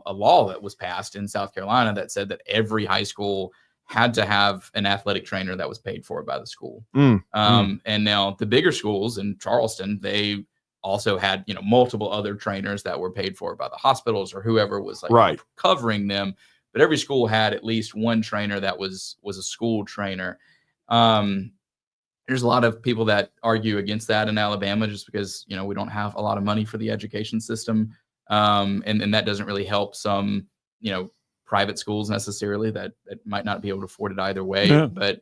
law that was passed in South Carolina that said that every high school had to have an athletic trainer that was paid for by the school. And now the bigger schools in Charleston, they also had, multiple other trainers that were paid for by the hospitals or whoever was like covering them. But every school had at least one trainer that was a school trainer. There's a lot of people that argue against that in Alabama just because, we don't have a lot of money for the education system. And that doesn't really help some, private schools necessarily that might not be able to afford it either way. Yeah. But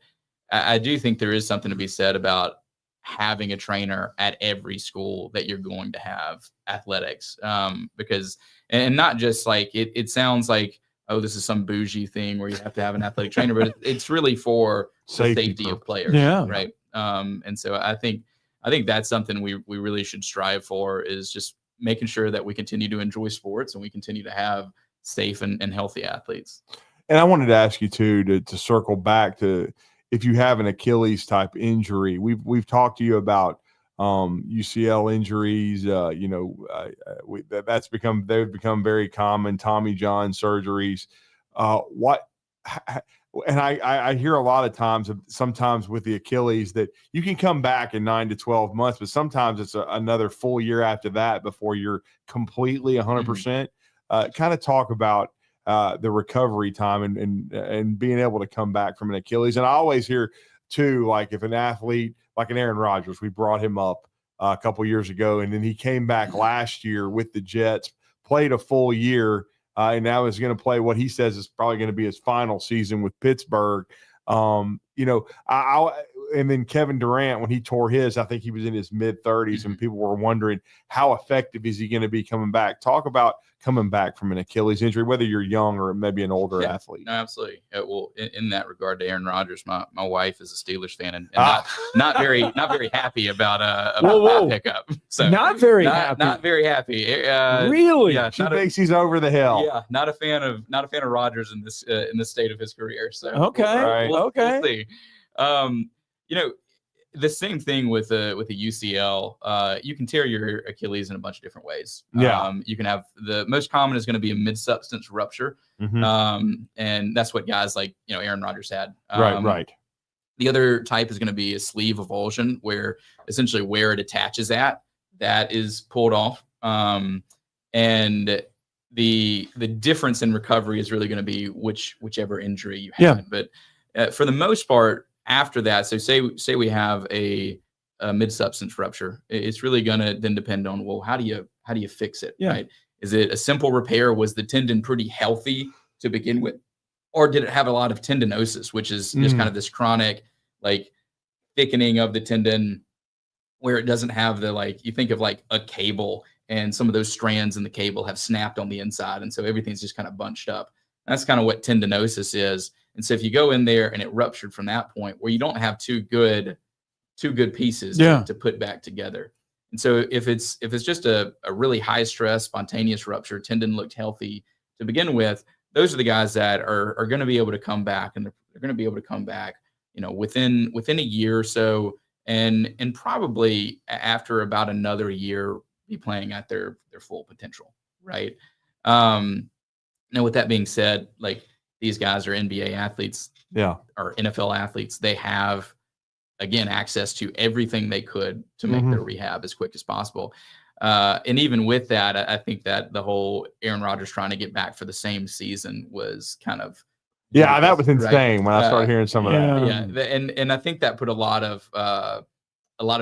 I do think there is something to be said about having a trainer at every school that you're going to have athletics. Because, and not just like, it sounds like, oh, this is some bougie thing where you have to have an athletic trainer, but it's really for the safety of players. Yeah. Right. And so I think that's something we really should strive for, is just making sure that we continue to enjoy sports and we continue to have safe and healthy athletes. And I wanted to ask you too, to circle back to, if you have an Achilles type injury, we've talked to you about UCL injuries. They've become very common. Tommy John surgeries. And I hear a lot of times, sometimes with the Achilles, that you can come back in 9 to 12 months, but sometimes it's another full year after that before you're completely 100%. Kind of talk about the recovery time and being able to come back from an Achilles. And I always hear too, like if an athlete like an Aaron Rodgers, we brought him up a couple years ago, and then he came back last year with the Jets, played a full year, and now is going to play what he says is probably going to be his final season with Pittsburgh. And then Kevin Durant, when he tore his, I think he was in his mid-30s, and people were wondering how effective is he going to be coming back. Talk about coming back from an Achilles injury, whether you're young or maybe an older athlete. No, absolutely. Well, in that regard to Aaron Rodgers, my wife is a Steelers fan and not very happy about that pickup. So not very happy. Not very happy. Really? Yeah, she thinks he's over the hill. Yeah, not a fan of Rodgers in this state of his career. So okay, we'll see. The same thing with a UCL. You can tear your Achilles in a bunch of different ways. Yeah. You can have, the most common is going to be a mid-substance rupture. And that's what guys like, Aaron Rodgers had. Right. The other type is going to be a sleeve avulsion, where essentially where it attaches at, that is pulled off. And the difference in recovery is really going to be whichever injury you had. Yeah. But for the most part, after that, so say we have a mid-substance rupture, it's really going to then depend on, well, how do you fix it? Yeah. Right? Is it a simple repair? Was the tendon pretty healthy to begin with? or did it have a lot of tendinosis, which is just kind of this chronic like thickening of the tendon where it doesn't have the, like, you think of like a cable and some of those strands in the cable have snapped on the inside. And so everything's just kind of bunched up. That's kind of what tendinosis is. And so if you go in there and it ruptured from that point where you don't have two good pieces to put back together. And so if it's just a really high stress, spontaneous rupture, tendon looked healthy to begin with, those are the guys that are going to be able to come back, and they're going to be able to come back, within a year or so, and probably after about another year be playing at their full potential, right? Now, with that being said, like, these guys are NBA athletes, or NFL athletes. They have, again, access to everything they could to make their rehab as quick as possible. And even with that, I think that the whole Aaron Rodgers trying to get back for the same season was kind of that was insane, right? when I started hearing some of that. Yeah, and I think that put a lot of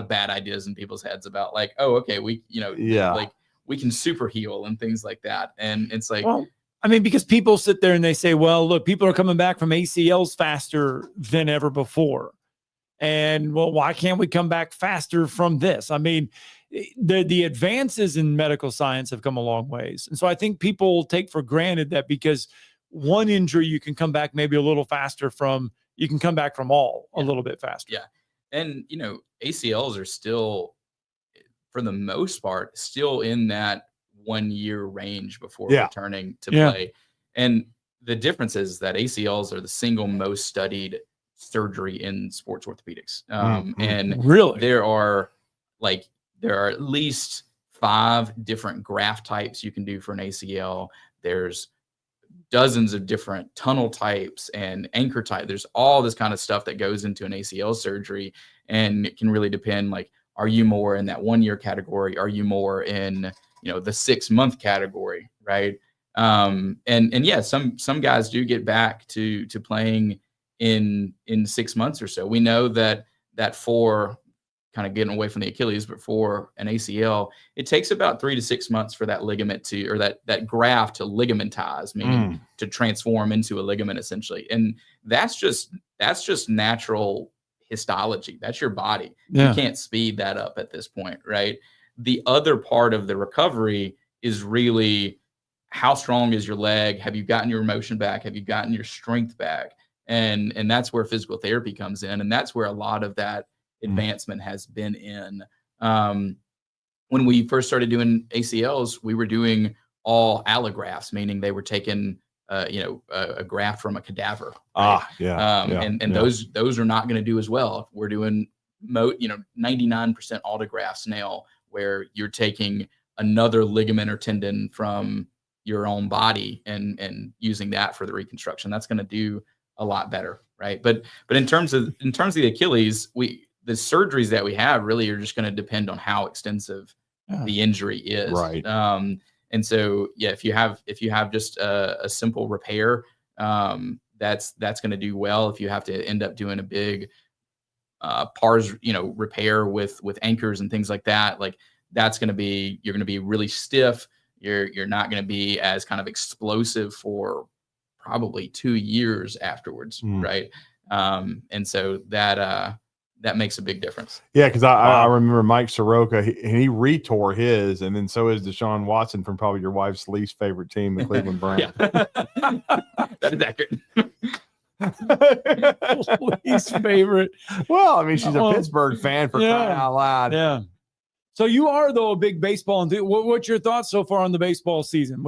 bad ideas in people's heads about, like, oh, okay, we like we can super heal and things like that, and it's like, well, I mean, because people sit there and they say, well, look, people are coming back from ACLs faster than ever before. And, well, why can't we come back faster from this? I mean, the advances in medical science have come a long ways. And so I think people take for granted that because one injury you can come back maybe a little faster from, you can come back from all a little bit faster. Yeah. And, ACLs are still, for the most part, still in that 1 year range before returning to play. And the difference is that ACLs are the single most studied surgery in sports orthopedics. And really, there are at least 5 different graft types you can do for an ACL. There's dozens of different tunnel types and anchor type. There's all this kind of stuff that goes into an ACL surgery, and it can really depend, like, are you more in that 1 year category? Are you more in, the 6 month category? Right. And yeah, some guys do get back to playing in 6 months or so. We know that for kind of getting away from the Achilles, but for an ACL, it takes about 3 to 6 months for that ligament or that graft to ligamentize, meaning to transform into a ligament, essentially. And that's just natural histology. That's your body. You can't speed that up at this point, right? The other part of the recovery is really, how strong is your leg? Have you gotten your motion back? Have you gotten your strength back? And that's where physical therapy comes in. And that's where a lot of that advancement has been in. When we first started doing ACLs, we were doing all allografts, meaning they were taking, a graft from a cadaver. Right? Those are not going to do as well. We're doing 99% autografts now, where you're taking another ligament or tendon from your own body and using that for the reconstruction. That's going to do a lot better, right? But in terms of the Achilles, the surgeries that we have really are just going to depend on how extensive the injury is, right? And so, if you have just a simple repair, that's going to do well. If you have to end up doing a big pars, repair with anchors and things like that, like, that's going to be, you're going to be really stiff. You're not going to be as kind of explosive for probably 2 years afterwards, right? And so that makes a big difference. Yeah, because I remember Mike Soroka, he retore his, and then so is Deshaun Watson from probably your wife's least favorite team, the Cleveland Browns. That is accurate. Least favorite. Well, I mean, she's a Pittsburgh fan, for crying out loud. Yeah. So you are, though, a big baseball enthusiast. What's your thoughts so far on the baseball season?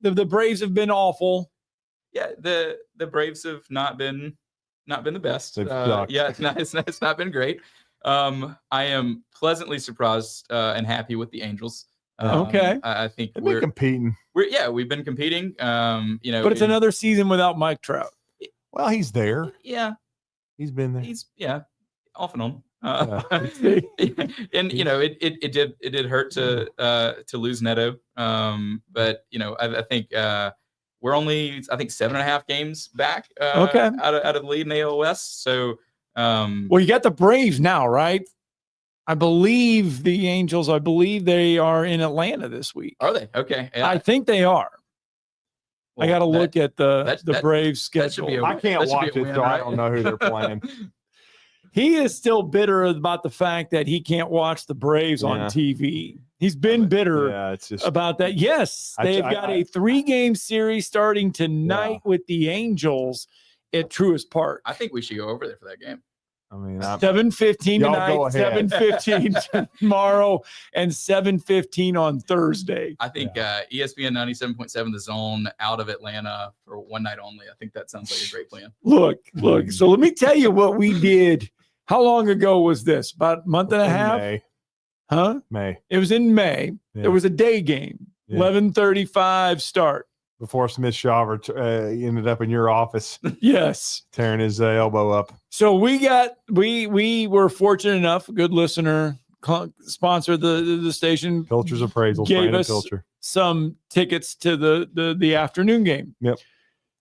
The Braves have been awful. Yeah, the Braves have not been the best. It's not been great. I am pleasantly surprised and happy with the Angels. Okay. I think They've been competing. We've been competing. But it's another season without Mike Trout. Well, he's there. Yeah, he's been there. He's off and on. And it did hurt to lose Neto. But I think we're only 7.5 games back out of the lead in the AL West. So well, you got the Braves now, right? I believe the Angels, they are in Atlanta this week. Are they? Okay. Yeah. I think they are. I got to look at the Braves that should be schedule. I can't watch it, so I don't know who they're playing. He is still bitter about the fact that he can't watch the Braves on TV. He's been bitter it's just, about that. Yes, they've got a 3-game series starting tonight with the Angels at Truist Park. I think we should go over there for that game. I mean, 7:15 Y'all tonight, go ahead. 7:15 tomorrow, and 7:15 on Thursday. I think ESPN 97.7 The Zone out of Atlanta for one night only. I think that sounds like a great plan. Look. So let me tell you what we did. How long ago was this? About a month and a half? May. Huh? May. It was in May. Yeah. There was a day game. 11:35 start. Before Smith Shaver ended up in your office. Yes. Tearing his elbow up. So we were fortunate enough, a good listener, sponsor the station. Pilcher's Appraisal. Gave Brandon us Pilcher. some tickets to the afternoon game. Yep.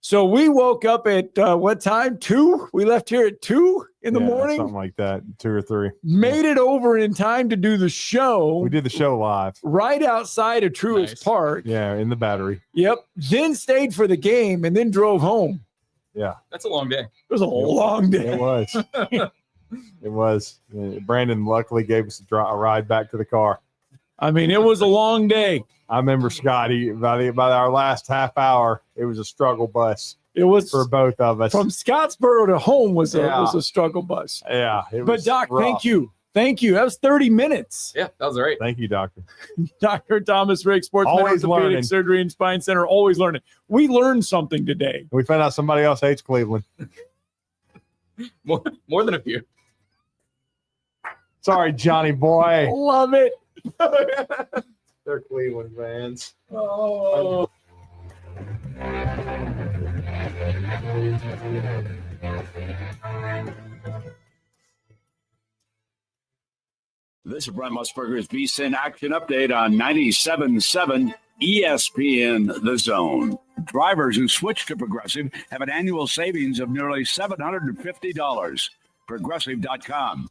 So we woke up at what time? 2? We left here at 2 in the morning. Something like that. 2 or 3. Made it over in time to do the show. We did the show live. Right outside of Truist Park. Yeah, in the Battery. Yep. Then stayed for the game and then drove home. Yeah. That's a long day. It was a long day. It was. It was. Brandon luckily gave us a ride back to the car. I mean, it was a long day. I remember Scotty by our last half hour, it was a struggle bus. It was for both of us. From Scottsboro to home was a struggle bus. Yeah. But Doc, thank you. Thank you. That was 30 minutes. Yeah, that was great. Thank you, Doctor. Dr. Thomas Rick, SportsMed Always Orthopedic learning. Surgery and Spine Center, always learning. We learned something today. We found out somebody else hates Cleveland. More than a few. Sorry, Johnny boy. Love it. They're Cleveland fans. Oh. This is Brent Musburger's VSIN Action Update on 97.7 ESPN The Zone. Drivers who switch to Progressive have an annual savings of nearly $750. Progressive.com.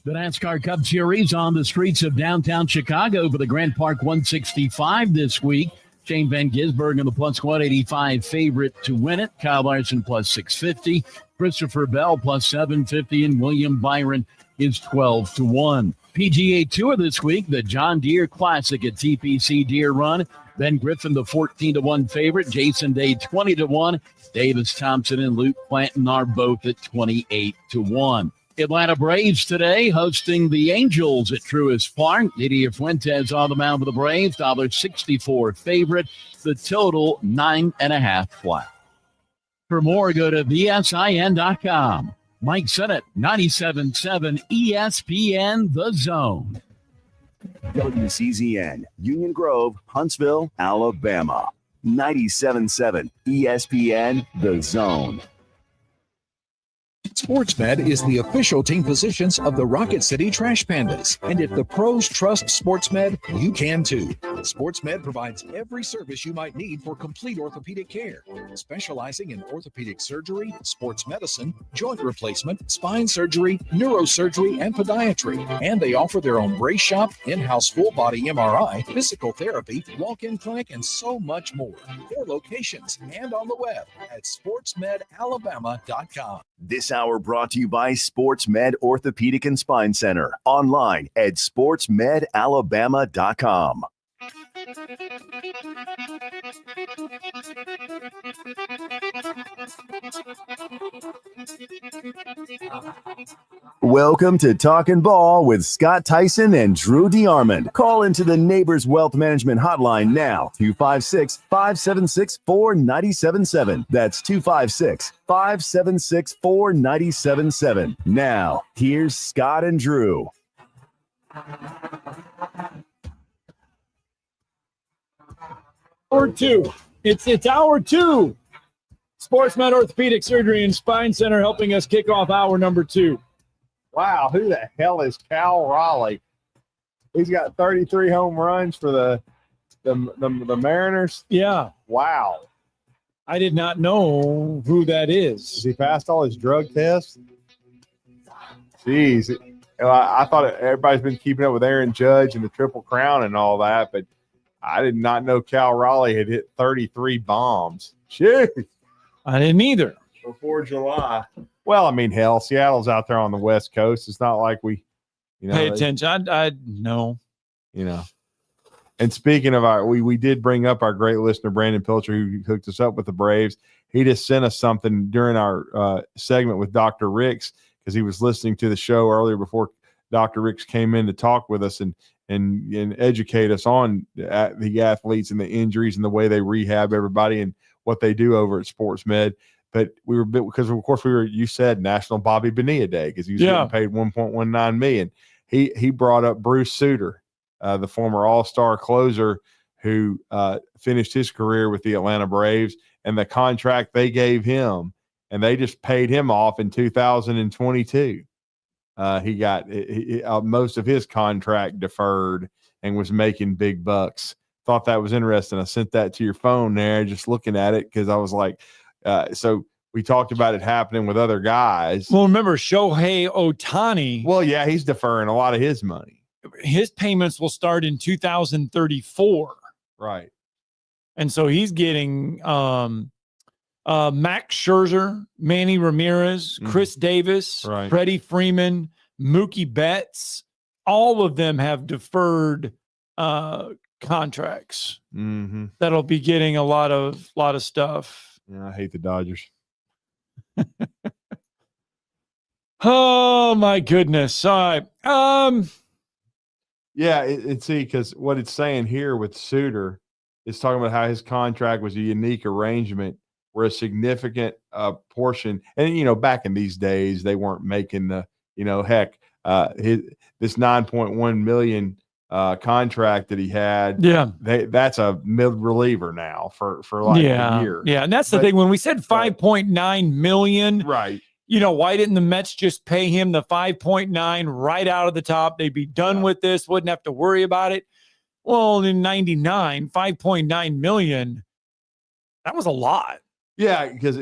The NASCAR Cup Series on the streets of downtown Chicago for the Grant Park 165 this week. Shane Van Gisbergen, the plus 185 favorite to win it. Kyle Larson plus 650. Christopher Bell plus 750. And William Byron is 12-1. PGA Tour this week, the John Deere Classic at TPC Deere Run. Ben Griffin, the 14-1 favorite. Jason Day, 20-1. Davis Thompson and Luke Clanton are both at 28-1. Atlanta Braves today hosting the Angels at Truist Park. Didier Fuentes on the mound for the Braves, $1.64 favorite. The total 9.5 flat. For more, go to VSIN.com. Mike Sennett, 97.7 ESPN The Zone. WCZN, Union Grove, Huntsville, Alabama. 97.7 ESPN The Zone. SportsMed is the official team physicians of the Rocket City Trash Pandas. And if the pros trust SportsMed, you can too. SportsMed provides every service you might need for complete orthopedic care, specializing in orthopedic surgery, sports medicine, joint replacement, spine surgery, neurosurgery, and podiatry. And they offer their own brace shop, in-house full-body MRI, physical therapy, walk-in clinic, and so much more. 4 locations and on the web at sportsmedalabama.com. This hour brought to you by SportsMed Orthopedic and Spine Center. Online at sportsmedalabama.com. Welcome to Talkin' Ball with Scott Tyson and Drew DeArmond. Call into the Neighbors Wealth Management Hotline now, 256-576-4977. That's 256-576-4977. Now, here's Scott and Drew. Hour 2. It's hour 2. SportsMed Orthopedic Surgery and Spine Center helping us kick off hour number 2. Wow, who the hell is Cal Raleigh? He's got 33 home runs for the Mariners. Yeah. Wow. I did not know who that is. Has he passed all his drug tests? Jeez. I thought everybody's been keeping up with Aaron Judge and the Triple Crown and all that, but I did not know Cal Raleigh had hit 33 bombs. Shit. I didn't either. Before July. Well, I mean, hell, Seattle's out there on the West Coast. It's not like we, Pay attention. I know. And speaking of we did bring up our great listener, Brandon Pilcher, who hooked us up with the Braves. He just sent us something during our segment with Dr. Ricks because he was listening to the show earlier before Dr. Ricks came in to talk with us and educate us on the athletes and the injuries and the way they rehab everybody and what they do over at SportsMed. But we were because of course you said National Bobby Bonilla Day because he was getting paid $1.19 million. He brought up Bruce Sutter, the former All-Star closer who finished his career with the Atlanta Braves, and the contract they gave him, and they just paid him off in 2022. He got most of his contract deferred and was making big bucks. Thought that was interesting. I sent that to your phone there, just looking at it because I was like, so we talked about it happening with other guys. Well, remember Shohei Ohtani. Well, yeah, he's deferring a lot of his money. His payments will start in 2034. Right. And so he's getting Max Scherzer, Manny Ramirez, Chris Davis, Freddie Freeman, Mookie Betts. All of them have deferred contracts that'll be getting a lot of stuff. Yeah, I hate the Dodgers. Oh my goodness! All right. Yeah, see, because what it's saying here with Suter is talking about how his contract was a unique arrangement where a significant portion, and back in these days they weren't making the, heck, this $9.1 million contract that he had. Yeah, that's a mid reliever now for like a year. Yeah, and that's the thing. When we said $5.9 million, right? Why didn't the Mets just pay him the 5.9 right out of the top? They'd be done with this, wouldn't have to worry about it. Well, in 99, 5.9 million, that was a lot. Yeah, because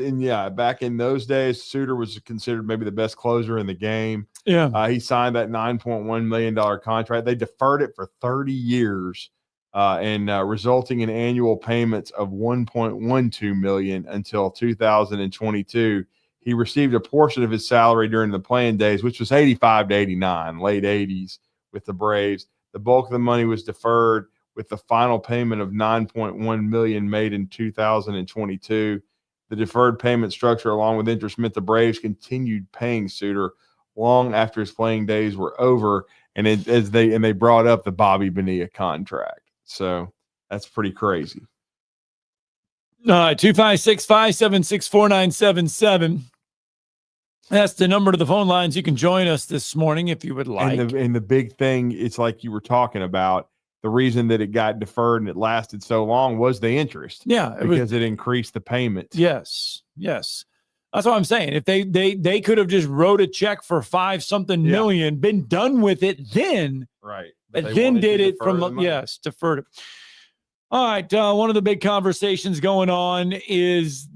back in those days, Suter was considered maybe the best closer in the game. Yeah. He signed that $9.1 million contract. They deferred it for 30 years and resulting in annual payments of $1.12 million until 2022. He received a portion of his salary during the playing days, which was 85 to 89, late 80s with the Braves. The bulk of the money was deferred with the final payment of $9.1 million made in 2022. The deferred payment structure, along with interest, meant the Braves continued paying Suter long after his playing days were over, and they brought up the Bobby Bonilla contract. So that's pretty crazy. 256-576-4977. That's the number to the phone lines. You can join us this morning if you would like. And the big thing, it's like you were talking about, the reason that it got deferred and it lasted so long was the interest. Yeah. Because it increased the payments. Yes. That's what I'm saying. If they could have just wrote a check for $5-something million, been done with it then. Right. But then did it from, deferred it. All right. One of the big conversations going on is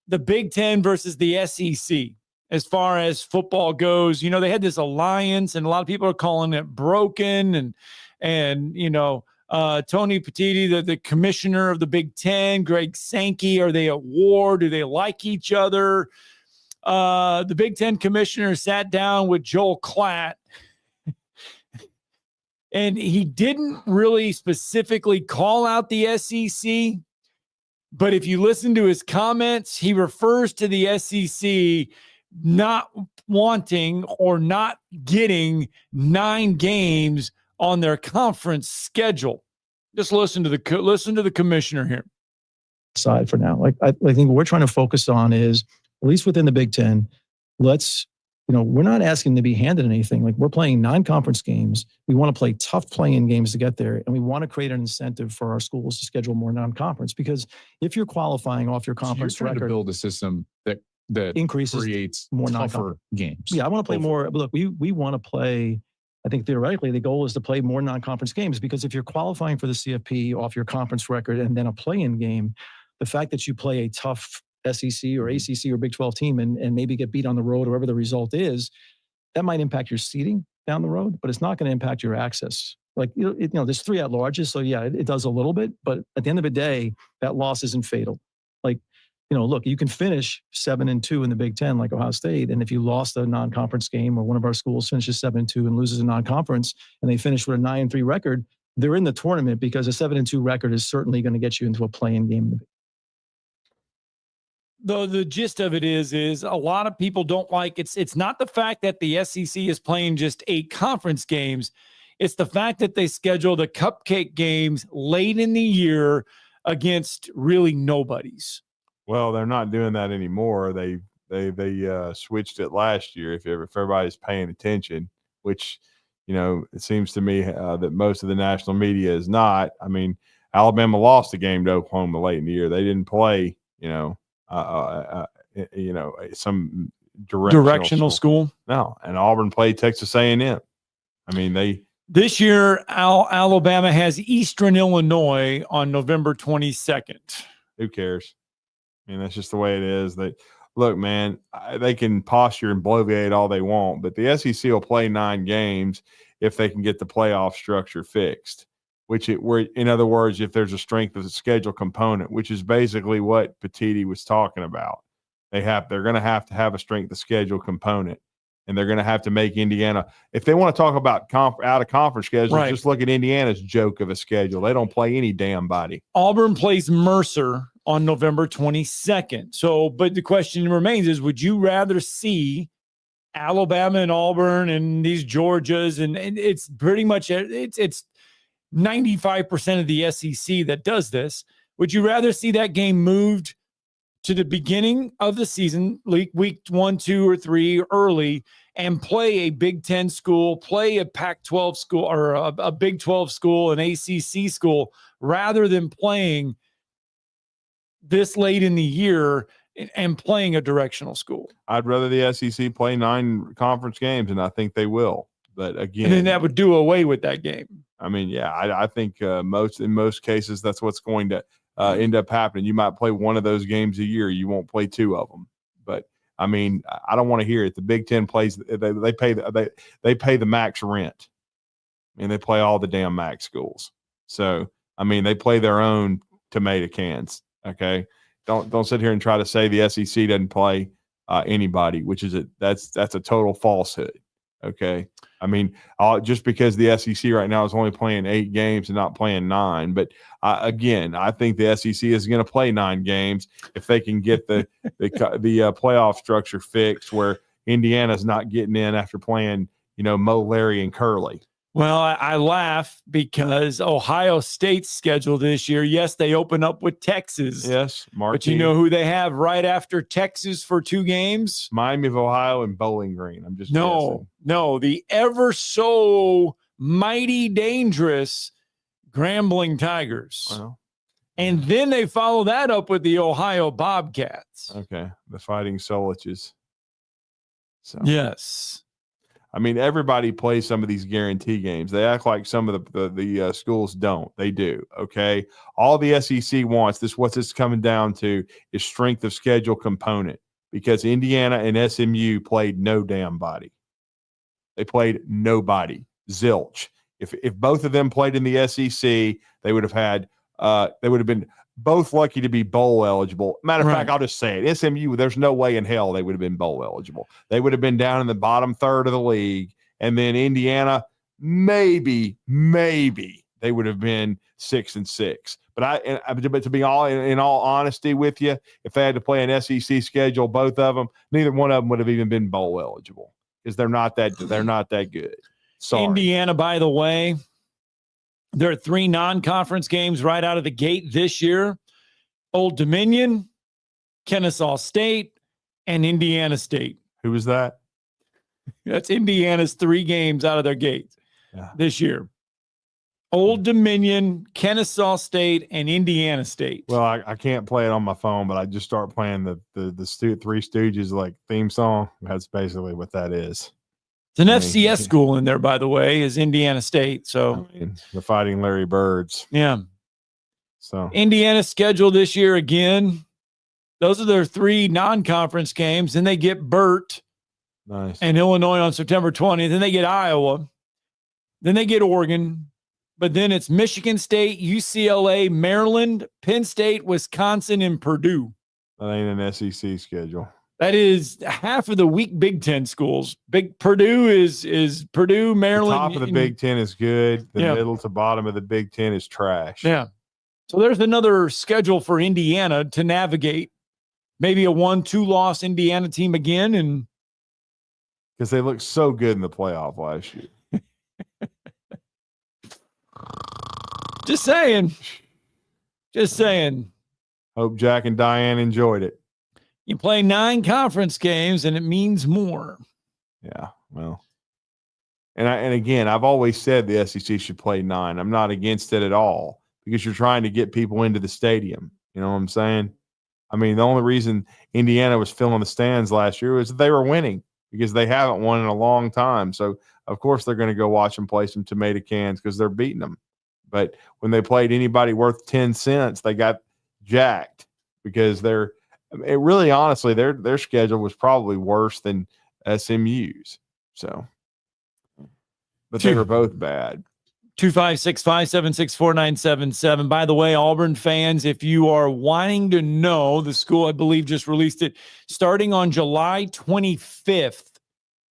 the Big Ten versus the SEC. As far as football goes, they had this alliance, and a lot of people are calling it broken. And Tony Petitti, the commissioner of the Big Ten, Greg Sankey, are they at war? Do they like each other? The Big Ten commissioner sat down with Joel Klatt, and he didn't really specifically call out the SEC. But if you listen to his comments, he refers to the SEC not wanting or not getting 9 games on their conference schedule. Just listen to the commissioner here. Side for now. I think what we're trying to focus on is, at least within the Big Ten, we're not asking to be handed anything. We're playing non-conference games. We want to play tough playing games to get there. And we want to create an incentive for our schools to schedule more non-conference, because if you're qualifying off your conference record, to build a system that increases, creates more tougher games. Yeah, I want to play more. Look, we want to play. I think theoretically the goal is to play more non-conference games, because if you're qualifying for the CFP off your conference record and then a play-in game, the fact that you play a tough SEC or ACC or Big 12 team and maybe get beat on the road or whatever the result is, that might impact your seeding down the road, but it's not going to impact your access Like, there's 3 at larges. So yeah, it does a little bit, but at the end of the day, that loss isn't fatal. Like, look, you can finish 7-2 in the Big Ten, like Ohio State. And if you lost a non-conference game, or one of our schools finishes 7-2 and loses a non-conference, and they finish with a 9-3 record, they're in the tournament, because a 7-2 record is certainly going to get you into a play-in game. Though the gist of it is a lot of people don't like it's not the fact that the SEC is playing just 8 conference games. It's the fact that they schedule the cupcake games late in the year against really nobodies. Well, they're not doing that anymore. They switched it last year. If everybody's paying attention, which it seems to me that most of the national media is not. I mean, Alabama lost a game to Oklahoma late in the year. They didn't play. Some directional school. No, and Auburn played Texas A&M. I mean, this year Alabama has Eastern Illinois on November 22nd. Who cares? I mean, that's just the way it is. Look, man, they can posture and bloviate all they want, but the SEC will play 9 games if they can get the playoff structure fixed. In other words, if there's a strength of the schedule component, which is basically what Petiti was talking about, they're going to have a strength of schedule component, and they're going to have to make Indiana. If they want to talk about out of conference schedules, right, just look at Indiana's joke of a schedule. They don't play any damn body. Auburn plays Mercer on November 22nd. So, but the question remains is, would you rather see Alabama and Auburn and these Georgias, and it's pretty much it's 95% of the SEC that does this. Would you rather see that game moved to the beginning of the season, week 1, 2, or 3 early, and play a Big Ten school, play a Pac-12 school, or a Big 12 school, an ACC school, rather than playing this late in the year and playing a directional school? I'd rather the SEC play 9 conference games, and I think they will. But again, and then that would do away with that game. I mean, yeah, I think in most cases that's what's going to end up happening. You might play one of those games a year. You won't play 2 of them. But I mean, I don't want to hear it. The Big Ten plays. They pay the max rent. I mean, they play all the damn max schools. So I mean, they play their own tomato cans. Okay, don't sit here and try to say the SEC doesn't play anybody, which is that's a total falsehood. Okay. I mean, just because the SEC right now is only playing 8 games and not playing 9. But again, I think the SEC is going to play 9 games if they can get the playoff structure fixed, where Indiana's not getting in after playing, Mo, Larry, and Curly. Well, I laugh because Ohio State's schedule this year, yes, they open up with Texas. Yes, but you know who they have right after Texas for 2 games? Miami of Ohio and Bowling Green. I'm just guessing. No, the ever so mighty dangerous Grambling Tigers. Well, and then they follow that up with the Ohio Bobcats. Okay, the Fighting Soliches. So yes. I mean, everybody plays some of these guarantee games. They act like some of the schools don't. They do, okay? All the SEC wants, what this coming down to is strength of schedule component, because Indiana and SMU played no damn body. They played nobody. Zilch. If both of them played in the SEC, they would have been both lucky to be bowl eligible. Matter of fact, I'll just say it. SMU, there's no way in hell they would have been bowl eligible. They would have been down in the bottom third of the league. And then Indiana, maybe they would have been 6-6. But to be in all honesty with you, if they had to play an SEC schedule, both of them, neither one of them would have even been bowl eligible, because they're not that good. Sorry. Indiana, by the way, there are 3 non-conference games right out of the gate this year: Old Dominion, Kennesaw State, and Indiana State. Who was that? That's Indiana's 3 games out of their gate this year. Old Dominion, Kennesaw State, and Indiana State. Well, I can't play it on my phone, but I just start playing the Three Stooges like theme song. That's basically what that is. It's an FCS school in there, by the way, is Indiana State. So the Fighting Larry Birds. Yeah. So Indiana's schedule this year again. Those are their 3 non-conference games. Then they get Burt and Illinois on September 20th. Then they get Iowa. Then they get Oregon. but then it's Michigan State, UCLA, Maryland, Penn State, Wisconsin, and Purdue. That ain't an SEC schedule. That is half of the weak Big Ten schools. Purdue is Purdue, Maryland. The top of the Big Ten is good. The Yeah. middle to bottom of the Big Ten is trash. Yeah. So there's another schedule for Indiana to navigate. Maybe a 1-2 loss Indiana team again. And because they looked so good in the playoff last year. Just saying. Just saying. Hope Jack and Diane enjoyed it. You play 9 conference games and it means more. Yeah, well. And again, I've always said the SEC should play 9. I'm not against it at all because you're trying to get people into the stadium. You know what I'm saying? I mean, the only reason Indiana was filling the stands last year was that they were winning because they haven't won in a long time. So, of course, they're going to go watch them play some tomato cans because they're beating them. But when they played anybody worth 10 cents, they got jacked because honestly, their schedule was probably worse than SMU's. So, but they were both bad. 256-576-4977. By the way, Auburn fans, if you are wanting to know, the school, I believe, just released it. Starting on July 25th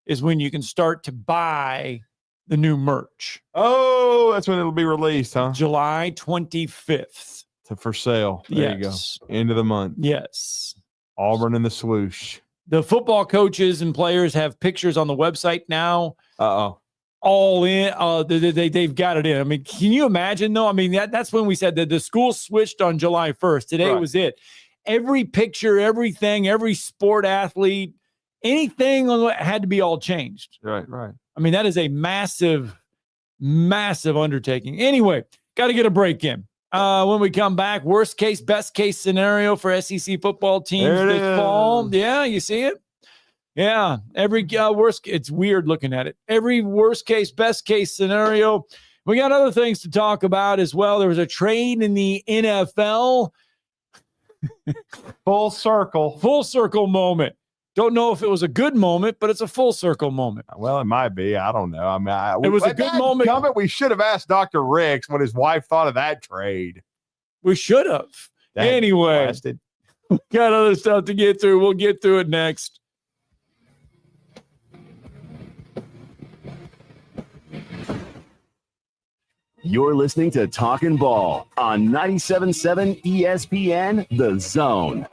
is when you can start to buy the new merch. Oh, that's when it'll be released, huh? July 25th. For sale. There you go. End of the month. Yes. Auburn in the swoosh. The football coaches and players have pictures on the website now. All in. They've got it in. I mean, can you imagine, though? I mean, that's when we said that the school switched on July 1st. Today was it. Every picture, everything, every sport athlete, anything had to be all changed. Right. I mean, that is a massive, massive undertaking. Anyway, got to get a break in. When we come back, worst case, best case scenario for SEC football teams this fall. Yeah, you see it? Yeah, every worst. It's weird looking at it. Every worst case, best case scenario. We got other things to talk about as well. There was a trade in the NFL. Full circle moment. Don't know if it was a good moment, but it's a full circle moment. Well, it might be. I don't know. I mean, it was a good moment. We should have asked Dr. Ricks what his wife thought of that trade. We should have. Anyway, got other stuff to get through. We'll get through it next. You're listening to Talkin' Ball on 97.7 ESPN, The Zone.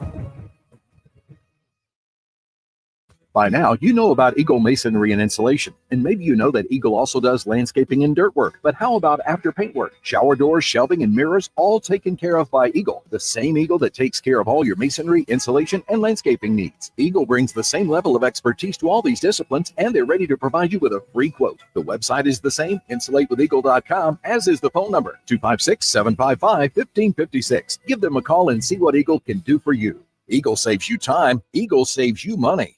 By now, you know about Eagle Masonry and Insulation, and maybe you know that Eagle also does landscaping and dirt work. But how about after paint work? Shower doors, shelving, and mirrors, all taken care of by Eagle, the same Eagle that takes care of all your masonry, insulation, and landscaping needs. Eagle brings the same level of expertise to all these disciplines, and they're ready to provide you with a free quote. The website is the same, insulatewitheagle.com, as is the phone number, 256-755-1556. Give them a call and see what Eagle can do for you. Eagle saves you time. Eagle saves you money.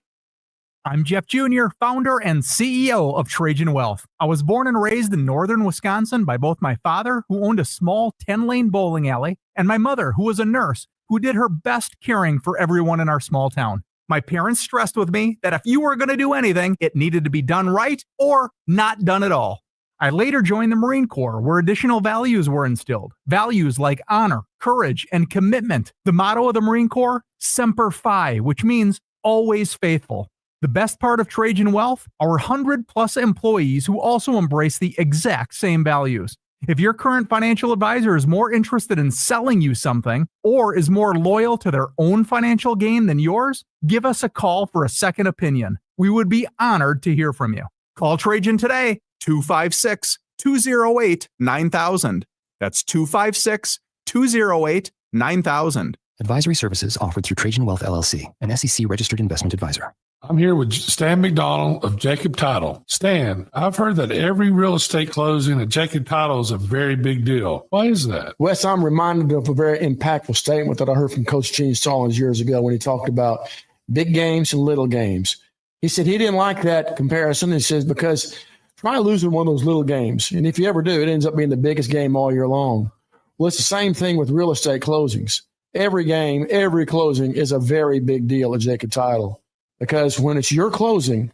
I'm Jeff Jr., founder and CEO of Trajan Wealth. I was born and raised in northern Wisconsin by both my father, who owned a small 10-lane bowling alley, and my mother, who was a nurse, who did her best caring for everyone in our small town. My parents stressed with me that if you were going to do anything, it needed to be done right or not done at all. I later joined the Marine Corps, where additional values were instilled. Values like honor, courage, and commitment. The motto of the Marine Corps, Semper Fi, which means always faithful. The best part of Trajan Wealth, our 100-plus employees who also embrace the exact same values. If your current financial advisor is more interested in selling you something or is more loyal to their own financial gain than yours, give us a call for a second opinion. We would be honored to hear from you. Call Trajan today, 256-208-9000. That's 256-208-9000. Advisory services offered through Trajan Wealth LLC, an SEC-registered investment advisor. I'm here with Stan McDonald of Jacob Title. Stan, I've heard that every real estate closing at Jacob Title is a very big deal. Why is that? Wes, I'm reminded of a very impactful statement that I heard from Coach Gene Stallings years ago when he talked about big games and little games. He said he didn't like that comparison. He says, because try losing one of those little games, and if you ever do, it ends up being the biggest game all year long. Well, it's the same thing with real estate closings. Every game, every closing is a very big deal at Jacob Title. Because when it's your closing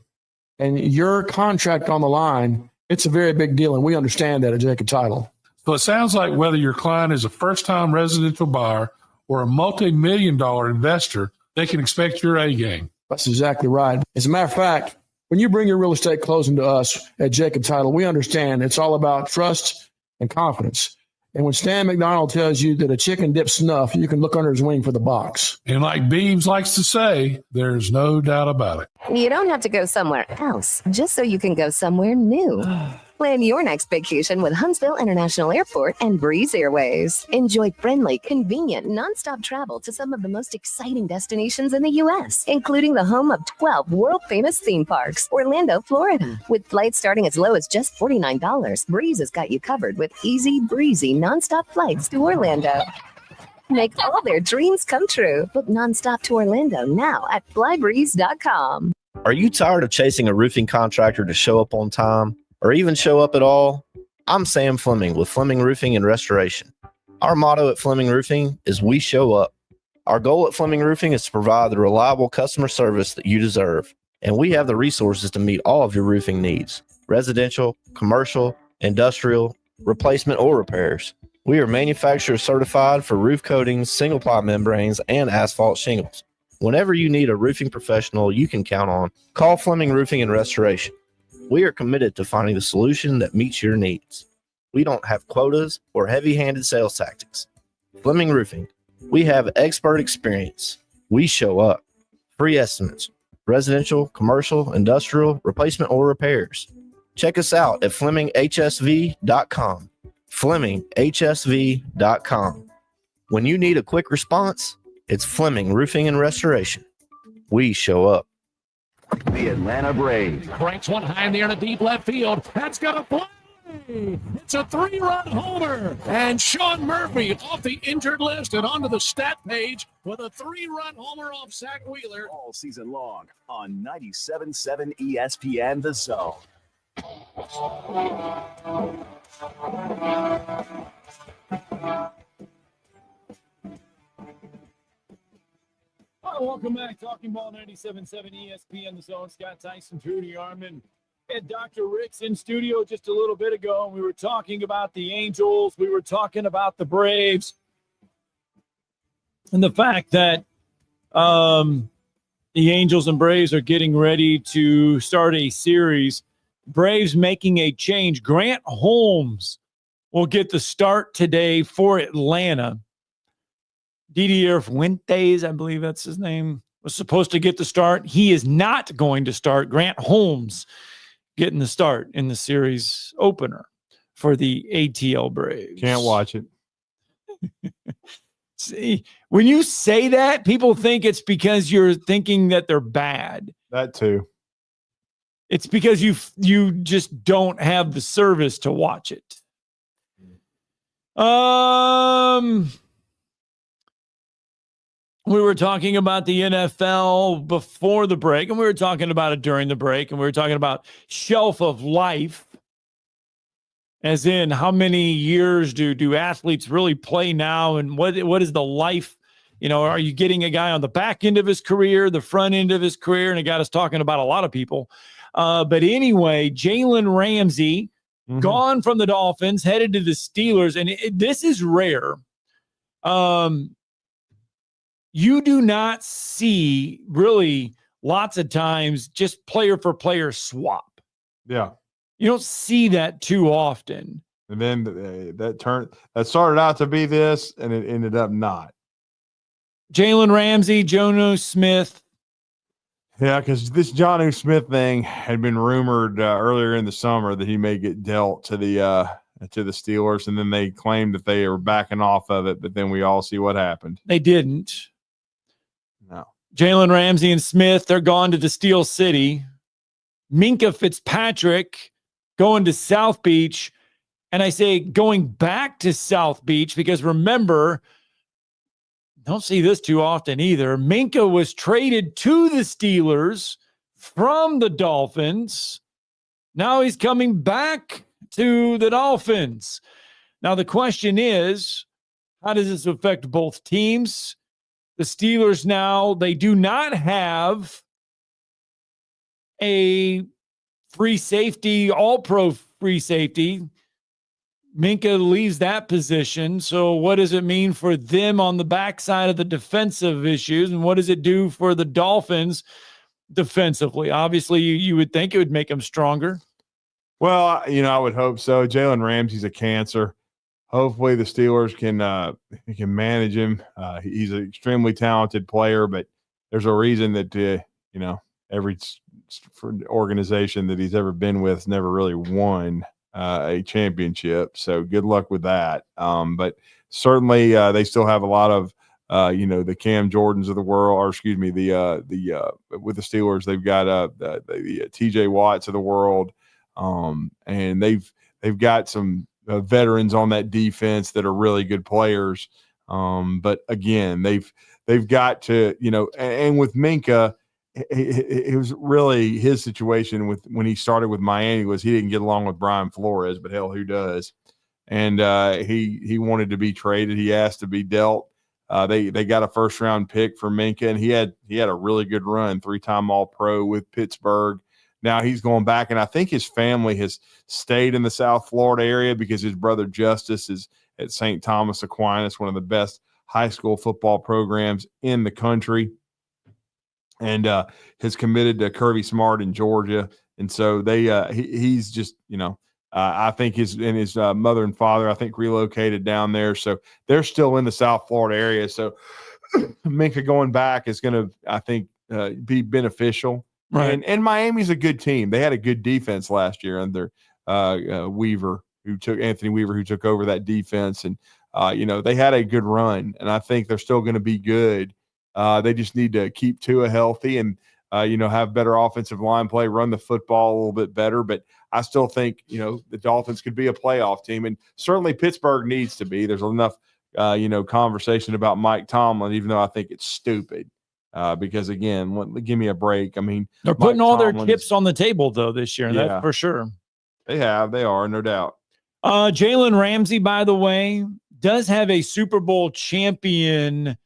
and your contract on the line, it's a very big deal, and we understand that at Jacob Title. So it sounds like whether your client is a first-time residential buyer or a multi-million-dollar investor, they can expect your A game. That's exactly right. As a matter of fact, when you bring your real estate closing to us at Jacob Title, we understand it's all about trust and confidence. And when Stan McDonald tells you that a chicken dips snuff, you can look under his wing for the box. And like Beebs likes to say, there's no doubt about it. You don't have to go somewhere else just so you can go somewhere new. Plan your next vacation with Huntsville International Airport and Breeze Airways. Enjoy friendly, convenient, nonstop travel to some of the most exciting destinations in the U.S., including the home of 12 world-famous theme parks, Orlando, Florida. With flights starting as low as just $49, Breeze has got you covered with easy, breezy, nonstop flights to Orlando. Make all their dreams come true. Book nonstop to Orlando now at flybreeze.com. Are you tired of chasing a roofing contractor to show up on time or even show up at all? I'm Sam Fleming with Fleming Roofing and Restoration. Our motto at Fleming Roofing is we show up. Our goal at Fleming Roofing is to provide the reliable customer service that you deserve. And we have the resources to meet all of your roofing needs: residential, commercial, industrial, replacement, or repairs. We are manufacturer certified for roof coatings, single ply membranes, and asphalt shingles. Whenever you need a roofing professional you can count on, call Fleming Roofing and Restoration. We are committed to finding the solution that meets your needs. We don't have quotas or heavy-handed sales tactics. Fleming Roofing, we have expert experience. We show up. Free estimates, residential, commercial, industrial, replacement, or repairs. Check us out at FlemingHSV.com. FlemingHSV.com. When you need a quick response, it's Fleming Roofing and Restoration. We show up. The Atlanta Braves. Cranks one high in the air to deep left field. That's got a play. It's a 3-run homer. And Sean Murphy off the injured list and onto the stat page with a 3-run homer off Zach Wheeler. All season long on 97.7 ESPN The Zone. Welcome back. Talking Ball 97.7 ESPN The Zone. Scott Tyson, Drew DeArmond, and Dr. Ricks in studio just a little bit ago. And we were talking about the Angels. We were talking about the Braves. And the fact that the Angels and Braves are getting ready to start a series. Braves making a change. Grant Holmes will get the start today for Atlanta. Didier Fuentes, I believe that's his name, was supposed to get the start. He is not going to start. Grant Holmes getting the start in the series opener for the ATL Braves. Can't watch it. See, when you say that, people think it's because you're thinking that they're bad. That too. It's because you just don't have the service to watch it. We were talking about the NFL before the break, and we were talking about it during the break, and we were talking about shelf of life, as in how many years do athletes really play now, and what is the life? You know, are you getting a guy on the back end of his career, the front end of his career? And it got us talking about a lot of people. But anyway, Jalen Ramsey, gone from the Dolphins, headed to the Steelers, and this is rare. You do not see really lots of times just player for player swap. Yeah. You don't see that too often. And then that started out to be this, and it ended up not. Jalen Ramsey, Jonnu Smith. Yeah, because this Jonnu Smith thing had been rumored earlier in the summer that he may get dealt to the Steelers, and then they claimed that they were backing off of it, but then we all see what happened. They didn't. No. Jalen Ramsey and Smith, they're gone to the Steel City. Minka Fitzpatrick going to South Beach. And I say going back to South Beach because remember, don't see this too often either. Minka was traded to the Steelers from the Dolphins. Now he's coming back to the Dolphins. Now the question is, how does this affect both teams? The Steelers now, they do not have a free safety, all-pro free safety. Minka leaves that position. So what does it mean for them on the backside of the defensive issues? And what does it do for the Dolphins defensively? Obviously, you would think it would make them stronger. Well, I would hope so. Jalen Ramsey's a cancer. Hopefully the Steelers can manage him. He's an extremely talented player, but there's a reason that, every organization that he's ever been with has never really won a championship. So good luck with that. But certainly they still have a lot of, the Cam Jordans of the world, or excuse me, with the Steelers, they've got the TJ Watts of the world. And they've got some veterans on that defense that are really good players. But again, they've got to, and with Minka, it was really his situation when he started with Miami was he didn't get along with Brian Flores, but hell, who does? And he wanted to be traded. He asked to be dealt. They got a first round pick for Minka, and he had a really good run, 3-time All-Pro with Pittsburgh. Now he's going back, and I think his family has stayed in the South Florida area because his brother Justice is at St. Thomas Aquinas, one of the best high school football programs in the country, and has committed to Kirby Smart in Georgia. And so he's just, I think his mother and father, I think, relocated down there. So they're still in the South Florida area. So Minka going back is going to, I think, be beneficial. Right. And Miami's a good team. They had a good defense last year under Anthony Weaver, who took over that defense. And, they had a good run, and I think they're still going to be good. They just need to keep Tua healthy and, have better offensive line play, run the football a little bit better. But I still think, the Dolphins could be a playoff team, and certainly Pittsburgh needs to be. There's enough, conversation about Mike Tomlin, even though I think it's stupid. Because again, give me a break. I mean, they're putting all their chips on the table though this year. Yeah. That's for sure. They are, no doubt. Jalen Ramsey, by the way, does have a Super Bowl champion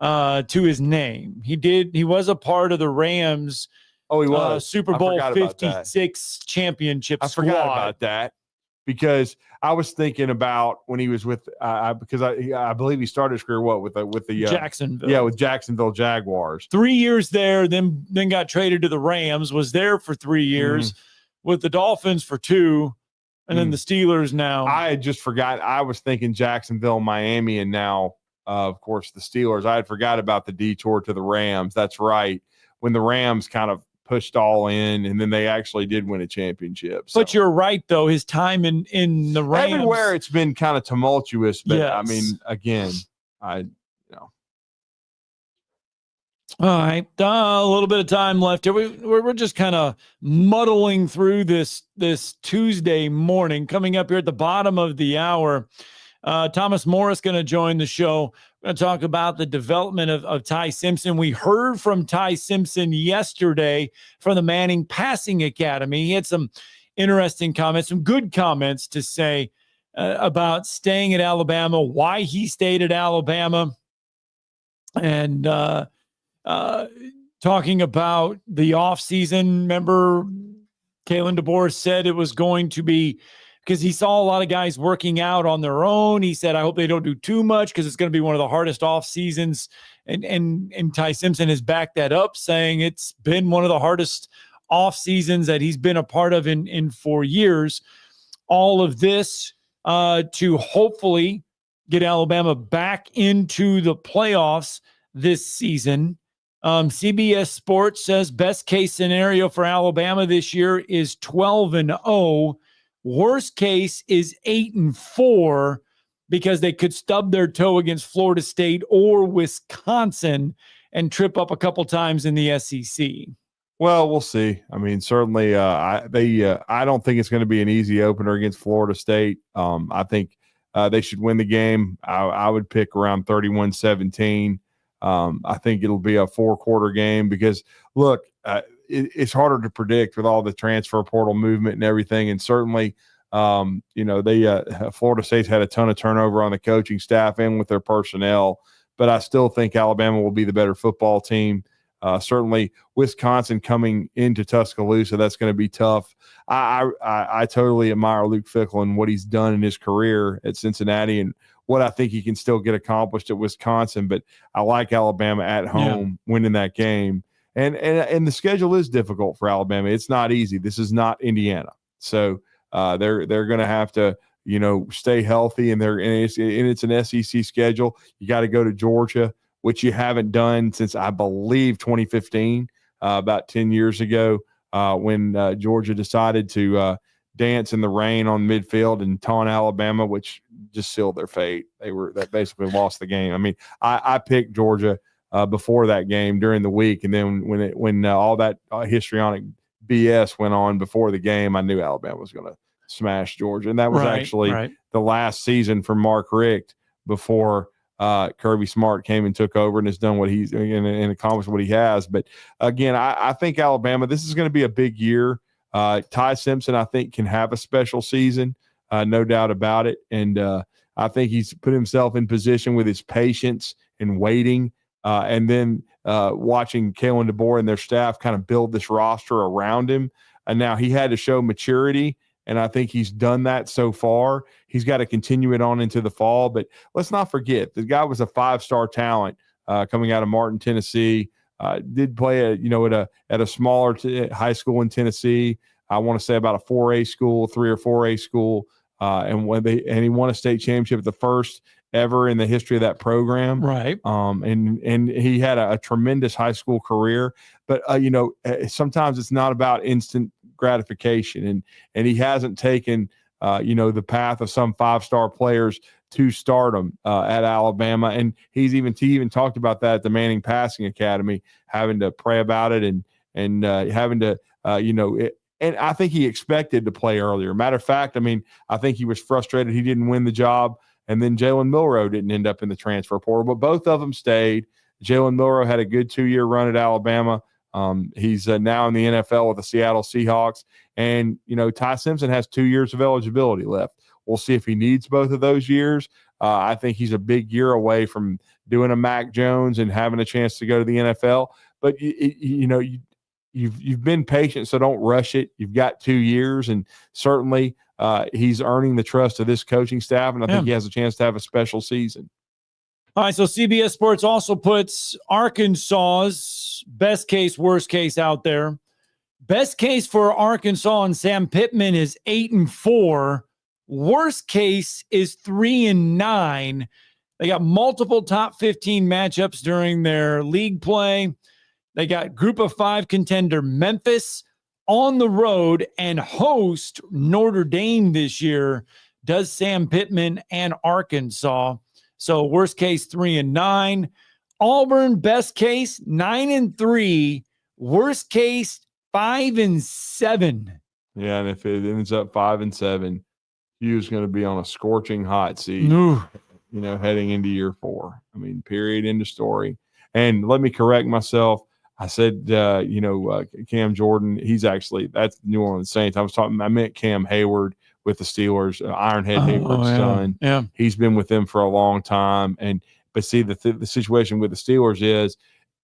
to his name. He was a part of the Rams. Oh, he was Super Bowl 56 championship squad. I forgot about that because I was thinking about when he was with because I believe he started his career with the Jacksonville. Yeah, with Jacksonville Jaguars. 3 years there, then got traded to the Rams. Was there for 3 years, with the Dolphins for 2, and then the Steelers now. I had just forgot. I was thinking Jacksonville, Miami, and now of course the Steelers. I had forgot about the detour to the Rams. That's right. When the Rams kind of pushed all in, and then they actually did win a championship. So. But you're right, though. His time in the Rams. Everywhere it's been kind of tumultuous, but yes. I mean, again, All right, a little bit of time left here. We're just kind of muddling through this Tuesday morning. Coming up here at the bottom of the hour, Thomas Morris going to join the show. We're going to talk about the development of Ty Simpson. We heard from Ty Simpson yesterday from the Manning Passing Academy. He had some interesting comments, some good comments to say about staying at Alabama, why he stayed at Alabama, and talking about the offseason. Remember, Kalen DeBoer said it was going to be because he saw a lot of guys working out on their own. He said, I hope they don't do too much because it's going to be one of the hardest off seasons. And Ty Simpson has backed that up, saying it's been one of the hardest off seasons that he's been a part of in 4 years. All of this to hopefully get Alabama back into the playoffs this season. CBS Sports says best case scenario for Alabama this year is 12-0. Worst case is 8-4 because they could stub their toe against Florida State or Wisconsin and trip up a couple times in the SEC. Well, we'll see. I mean, certainly, I don't think it's going to be an easy opener against Florida State. I think they should win the game. I would pick around 31-17. I think it'll be a 4-quarter game because, look, it's harder to predict with all the transfer portal movement and everything. And certainly, Florida State's had a ton of turnover on the coaching staff and with their personnel. But I still think Alabama will be the better football team. certainly Wisconsin coming into Tuscaloosa, that's going to be tough. I totally admire Luke Fickell and what he's done in his career at Cincinnati and what I think he can still get accomplished at Wisconsin. But I like Alabama at home winning that game. And the schedule is difficult for Alabama. It's not easy. This is not Indiana. So they're going to have to, stay healthy, and it's an SEC schedule. You got to go to Georgia, which you haven't done since, I believe, 2015, about 10 years ago, when Georgia decided to dance in the rain on midfield and taunt Alabama, which just sealed their fate. That basically lost the game. I mean, I picked Georgia before that game during the week, and then when all that histrionic BS went on before the game, I knew Alabama was going to smash Georgia, and that was actually the last season for Mark Richt before Kirby Smart came and took over and has done what he's and accomplished what he has. But again, I think Alabama, this is going to be a big year. Ty Simpson, I think, can have a special season, no doubt about it. And I think he's put himself in position with his patience and waiting, and then watching Kalen DeBoer and their staff kind of build this roster around him. And now he had to show maturity, and I think he's done that so far. He's got to continue it on into the fall. But let's not forget, the guy was a 5-star talent coming out of Martin, Tennessee. Did play at a smaller high school in Tennessee. I want to say about a 4A school, 3 or 4A school, and he won a state championship, the first ever in the history of that program. Right. And he had a tremendous high school career. But sometimes it's not about instant gratification, and he hasn't taken the path of some 5-star players to stardom at Alabama. And he even talked about that at the Manning Passing Academy, having to pray about it and having to and I think he expected to play earlier. Matter of fact, I mean, I think he was frustrated he didn't win the job, and then Jalen Milroe didn't end up in the transfer portal, but both of them stayed. Jalen Milroe had a good 2-year run at Alabama. He's now in the NFL with the Seattle Seahawks. And, Ty Simpson has 2 years of eligibility left. We'll see if he needs both of those years. I think he's a big year away from doing a Mac Jones and having a chance to go to the NFL. But, you've been patient, so don't rush it. You've got 2 years, and certainly he's earning the trust of this coaching staff, and I think he has a chance to have a special season. All right, so CBS Sports also puts Arkansas's best case, worst case out there. Best case for Arkansas and Sam Pittman is 8-4. Worst case is 3-9. They got multiple top 15 matchups during their league play. They got Group of 5 contender Memphis on the road and host Notre Dame this year. Does Sam Pittman and Arkansas. So worst case 3-9. Auburn best case 9-3. Worst case 5-7. Yeah, and if it ends up 5-7, Hugh's going to be on a scorching hot seat. Heading into year 4. I mean, period, end of story. And let me correct myself. I said, Cam Jordan. That's New Orleans Saints. I meant Cam Hayward with the Steelers, Ironhead Hayward's son. Yeah. He's been with them for a long time. But see, the situation with the Steelers is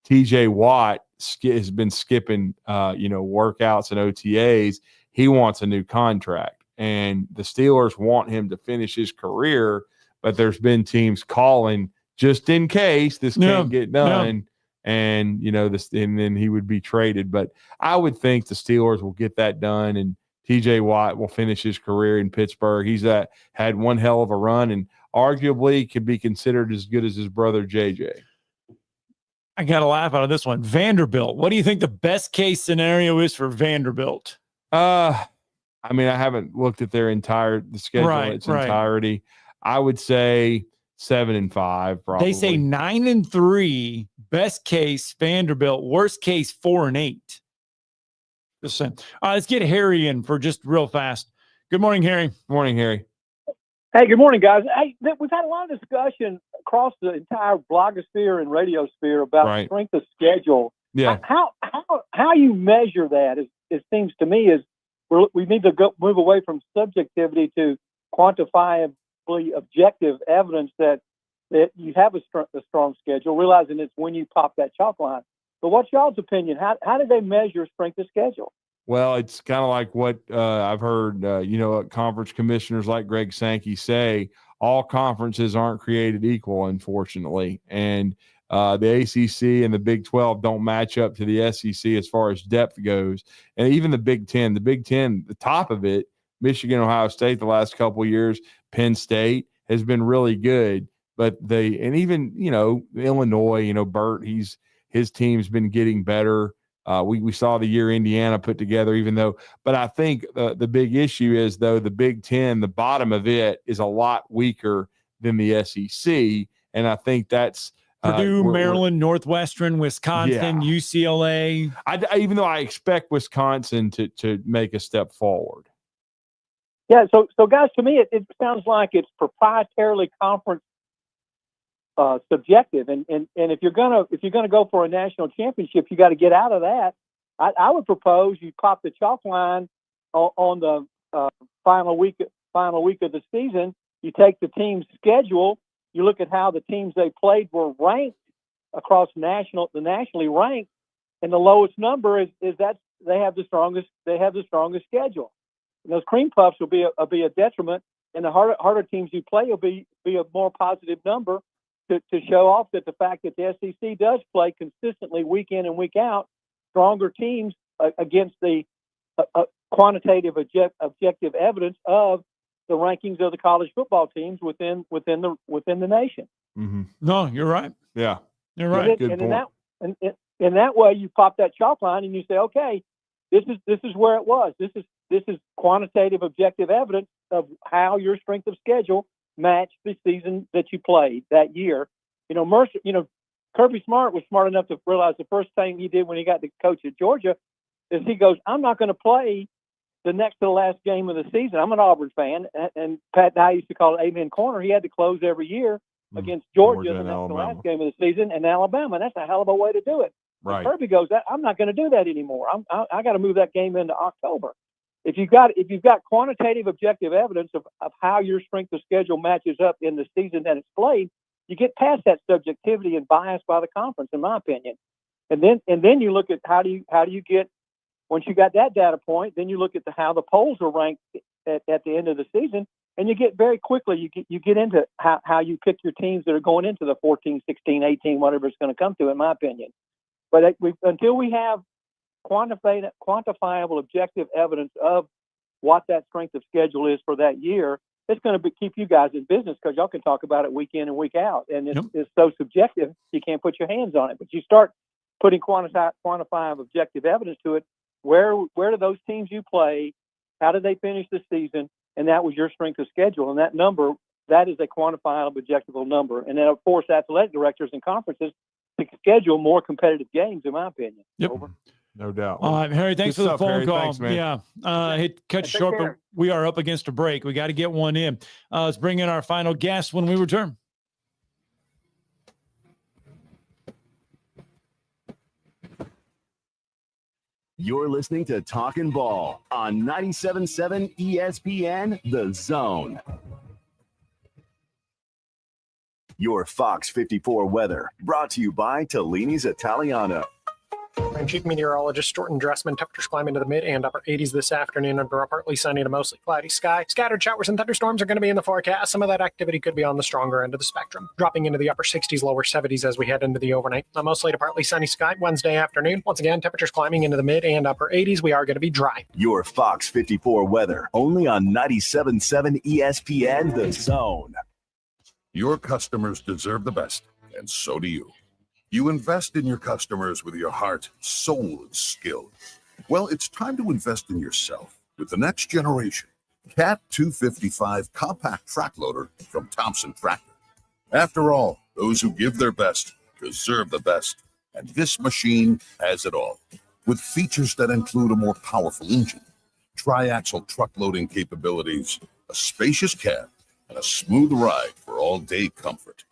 TJ Watt has been skipping, workouts and OTAs. He wants a new contract, and the Steelers want him to finish his career. But there's been teams calling just in case this can't get done. Yeah. And and then he would be traded. But I would think the Steelers will get that done, and TJ Watt will finish his career in Pittsburgh. He's had one hell of a run, and arguably could be considered as good as his brother JJ. I got to laugh out of this one. Vanderbilt. What do you think the best case scenario is for Vanderbilt? I haven't looked at their schedule in its entirety. I would say 7-5, probably. They say 9-3. Best case Vanderbilt. Worst case 4-8. Just saying. All right, let's get Harry in for just real fast. Good morning, Harry. Morning, Harry. Hey, good morning, guys. Hey, we've had a lot of discussion across the entire blogosphere and radiosphere about strength of schedule. Yeah. How you measure that, it seems to me, is we need to move away from subjectivity to quantifiably objective evidence that you have a strong schedule, realizing it's when you pop that chalk line. But what's y'all's opinion? How do they measure strength of schedule? Well, it's kind of like what I've heard, conference commissioners like Greg Sankey say, all conferences aren't created equal, unfortunately. And the ACC and the Big 12 don't match up to the SEC as far as depth goes. And even the Big 10, the top of it, Michigan, Ohio State the last couple of years, Penn State has been really good. But even Illinois, Burt, his team's been getting better. We saw the year Indiana put together, but I think the big issue is, though, the Big 10, the bottom of it is a lot weaker than the SEC. And I think that's Purdue, Maryland, Northwestern, Wisconsin, UCLA. Even though I expect Wisconsin to make a step forward. Yeah. So guys, to me, it sounds like it's proprietarily conference subjective, and if you're gonna go for a national championship, you got to get out of that. I would propose you pop the chalk line on the final week of the season. You take the team's schedule. You look at how the teams they played were ranked across the nationally ranked, and the lowest number is that they have the strongest schedule. And those cream puffs will be a detriment, and the harder teams you play will be a more positive number. To show off that the fact that the SEC does play consistently week in and week out stronger teams against the quantitative objective evidence of the rankings of the college football teams within the nation. Mm-hmm. No, you're right. Yeah, you're right. Good point. In that way, you pop that chalk line and you say, okay, this is where it was. This is quantitative objective evidence of how your strength of schedule match the season that you played that year. Kirby Smart was smart enough to realize the first thing he did when he got to coach at Georgia is he goes, I'm not going to play the next to the last game of the season. I'm an Auburn fan, and Pat Dye used to call it Amen Corner. He had to close every year against Georgia the next to the last game of the season, and Alabama. That's a hell of a way to do it. Right. And Kirby goes, I'm not going to do that anymore. I got to move that game into October. If you've got quantitative objective evidence of how your strength of schedule matches up in the season that it's played, you get past that subjectivity and bias by the conference, in my opinion. And then you look at how do you get, once you got that data point, then you look at how the polls are ranked at the end of the season, and you get very quickly you get into how you pick your teams that are going into the 14, 16, 18, whatever it's going to come to, in my opinion. But until we have quantifiable objective evidence of what that strength of schedule is for that year, it's going to keep you guys in business, because y'all can talk about it week in and week out. And it's so subjective, you can't put your hands on it. But you start putting quantifiable objective evidence to it. Where do those teams you play? How did they finish the season? And that was your strength of schedule. And that number, that is a quantifiable, objective number. And then, of course, athletic directors and conferences to schedule more competitive games, in my opinion. Yep. Over. No doubt. All right, Harry, thanks for the phone call. Thanks, man. Yeah. Hit cut short, but we are up against a break. We got to get one in. Let's bring in our final guest when we return. You're listening to Talkin' Ball on 97.7 ESPN, The Zone. Your Fox 54 weather brought to you by Tellini's Italiano. I'm Chief Meteorologist Storton Dressman. Temperatures climb into the mid and upper 80s this afternoon under a partly sunny to mostly cloudy sky. Scattered showers and thunderstorms are going to be in the forecast. Some of that activity could be on the stronger end of the spectrum. Dropping into the upper 60s, lower 70s as we head into the overnight. A mostly to partly sunny sky Wednesday afternoon. Once again, temperatures climbing into the mid and upper 80s. We are going to be dry. Your Fox 54 weather only on 97.7 ESPN, The Zone. Your customers deserve the best, and so do you. You invest in your customers with your heart, soul, and skill. Well, it's time to invest in yourself with the next generation Cat 255 compact track loader from Thompson Tractor. After all, those who give their best deserve the best, and this machine has it all. With features that include a more powerful engine, tri-axle truck loading capabilities, a spacious cab, and a smooth ride for all-day comfort.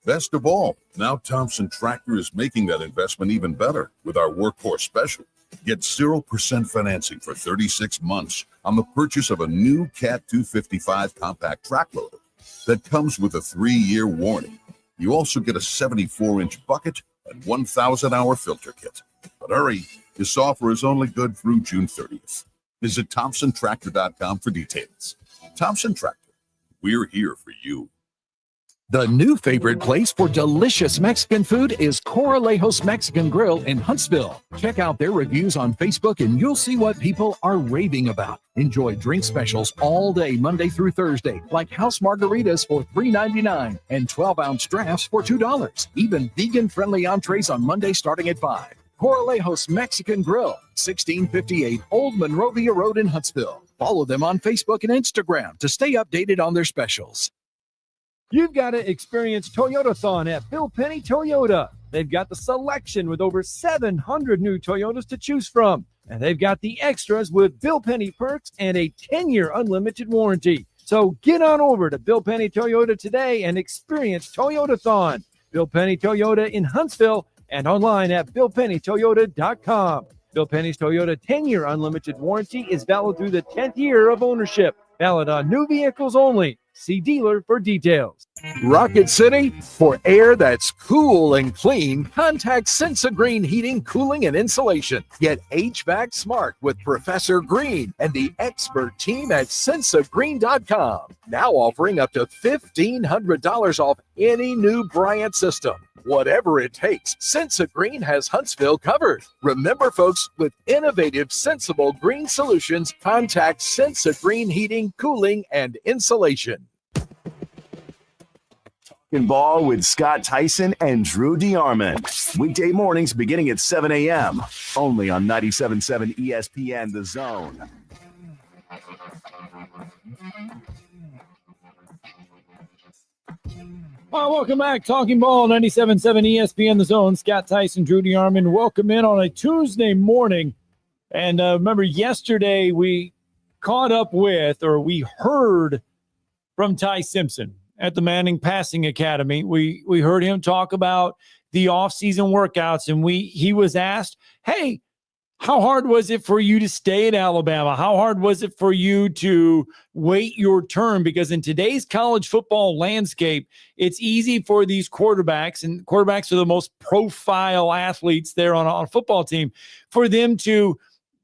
Best of all, now Thompson Tractor is making that investment even better with our workhorse special. Get 0% financing for 36 months on the purchase of a new Cat 255 compact track loader that comes with a 3-year warranty. You also get a 74-inch bucket, and 1,000-hour filter kit. But hurry, this offer is only good through June 30th. Visit ThompsonTractor.com for details. Thompson Tractor, we're here for you. The new favorite place for delicious Mexican food is Coralejos Mexican Grill in Huntsville. Check out their reviews on Facebook and you'll see what people are raving about. Enjoy drink specials all day, Monday through Thursday, like house margaritas for $3.99 and 12-ounce drafts for $2. Even vegan-friendly entrees on Monday starting at $5. Coralejos Mexican Grill, 1658 Old Monrovia Road in Huntsville. Follow them on Facebook and Instagram to stay updated on their specials. You've got to experience Toyotathon at Bill Penny Toyota. They've got the selection with over 700 new Toyotas to choose from. And they've got the extras with Bill Penny perks and a 10-year unlimited warranty. So get on over to Bill Penny Toyota today and experience Toyotathon. Bill Penny Toyota in Huntsville and online at BillPennyToyota.com. Bill Penny's Toyota 10-year unlimited warranty is valid through the 10th year of ownership. Valid on new vehicles only. See dealer for details. Rocket City, for air that's cool and clean, contact Sensa Green Heating, Cooling, and Insulation. Get HVAC smart with Professor Green and the expert team at SensaGreen.com. Now offering up to $1,500 off any new Bryant system. Whatever it takes, Sensa Green has Huntsville covered. Remember, folks, with innovative, sensible green solutions, contact Sensa Green Heating, Cooling, and Insulation. Talkin' Ball with Scott Tyson and Drew DeArmond. Weekday mornings beginning at 7 a.m. Only on 97.7 ESPN The Zone. Welcome back. Talking Ball, 97.7 ESPN The Zone. Scott Tyson, Drew DeArmond. Welcome in on a Tuesday morning. And remember, yesterday we caught up with, or we heard from Ty Simpson at the Manning Passing Academy. We heard him talk about the offseason workouts, and he was asked, hey, how hard was it for you to stay at Alabama? How hard was it for you to wait your turn? Because in today's college football landscape, it's easy for these quarterbacks, and quarterbacks are the most profile athletes there on a football team, for them to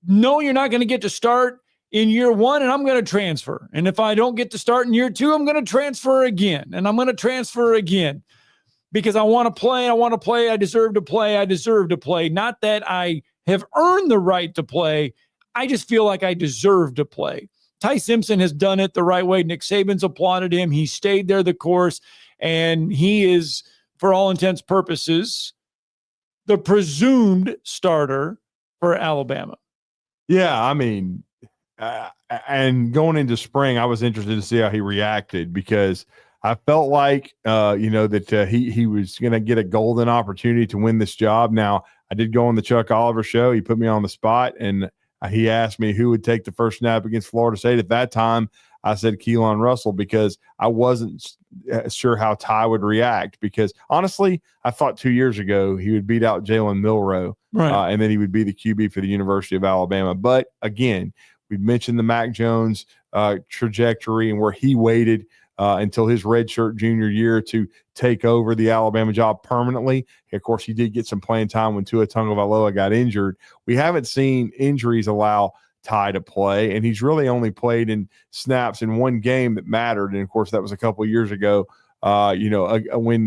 know you're not going to get to start in year one, and I'm going to transfer. And if I don't get to start in year two, I'm going to transfer again, and I'm going to transfer again because I want to play. I deserve to play. Not that I have earned the right to play. I just feel like I deserve to play. Ty Simpson has done it the right way. Nick Saban's applauded him. He stayed there the course, and he is, for all intents and purposes, the presumed starter for Alabama. Yeah, I mean, and going into spring, I was interested to see how he reacted because I felt like, that he was going to get a golden opportunity to win this job. Now, I did go on the Chuck Oliver show. He put me on the spot, and he asked me who would take the first snap against Florida State. At that time, I said Keelan Russell because I wasn't sure how Ty would react because, honestly, I thought 2 years ago he would beat out Jalen Milroe, right. And then he would be the QB for the University of Alabama. But, again, we mentioned the Mac Jones trajectory and where he waited until his redshirt junior year to take over the Alabama job permanently. Of course, he did get some playing time when Tua Tagovailoa got injured. We haven't seen injuries allow Ty to play, and he's really only played in snaps in one game that mattered. And, of course, that was a couple of years ago, when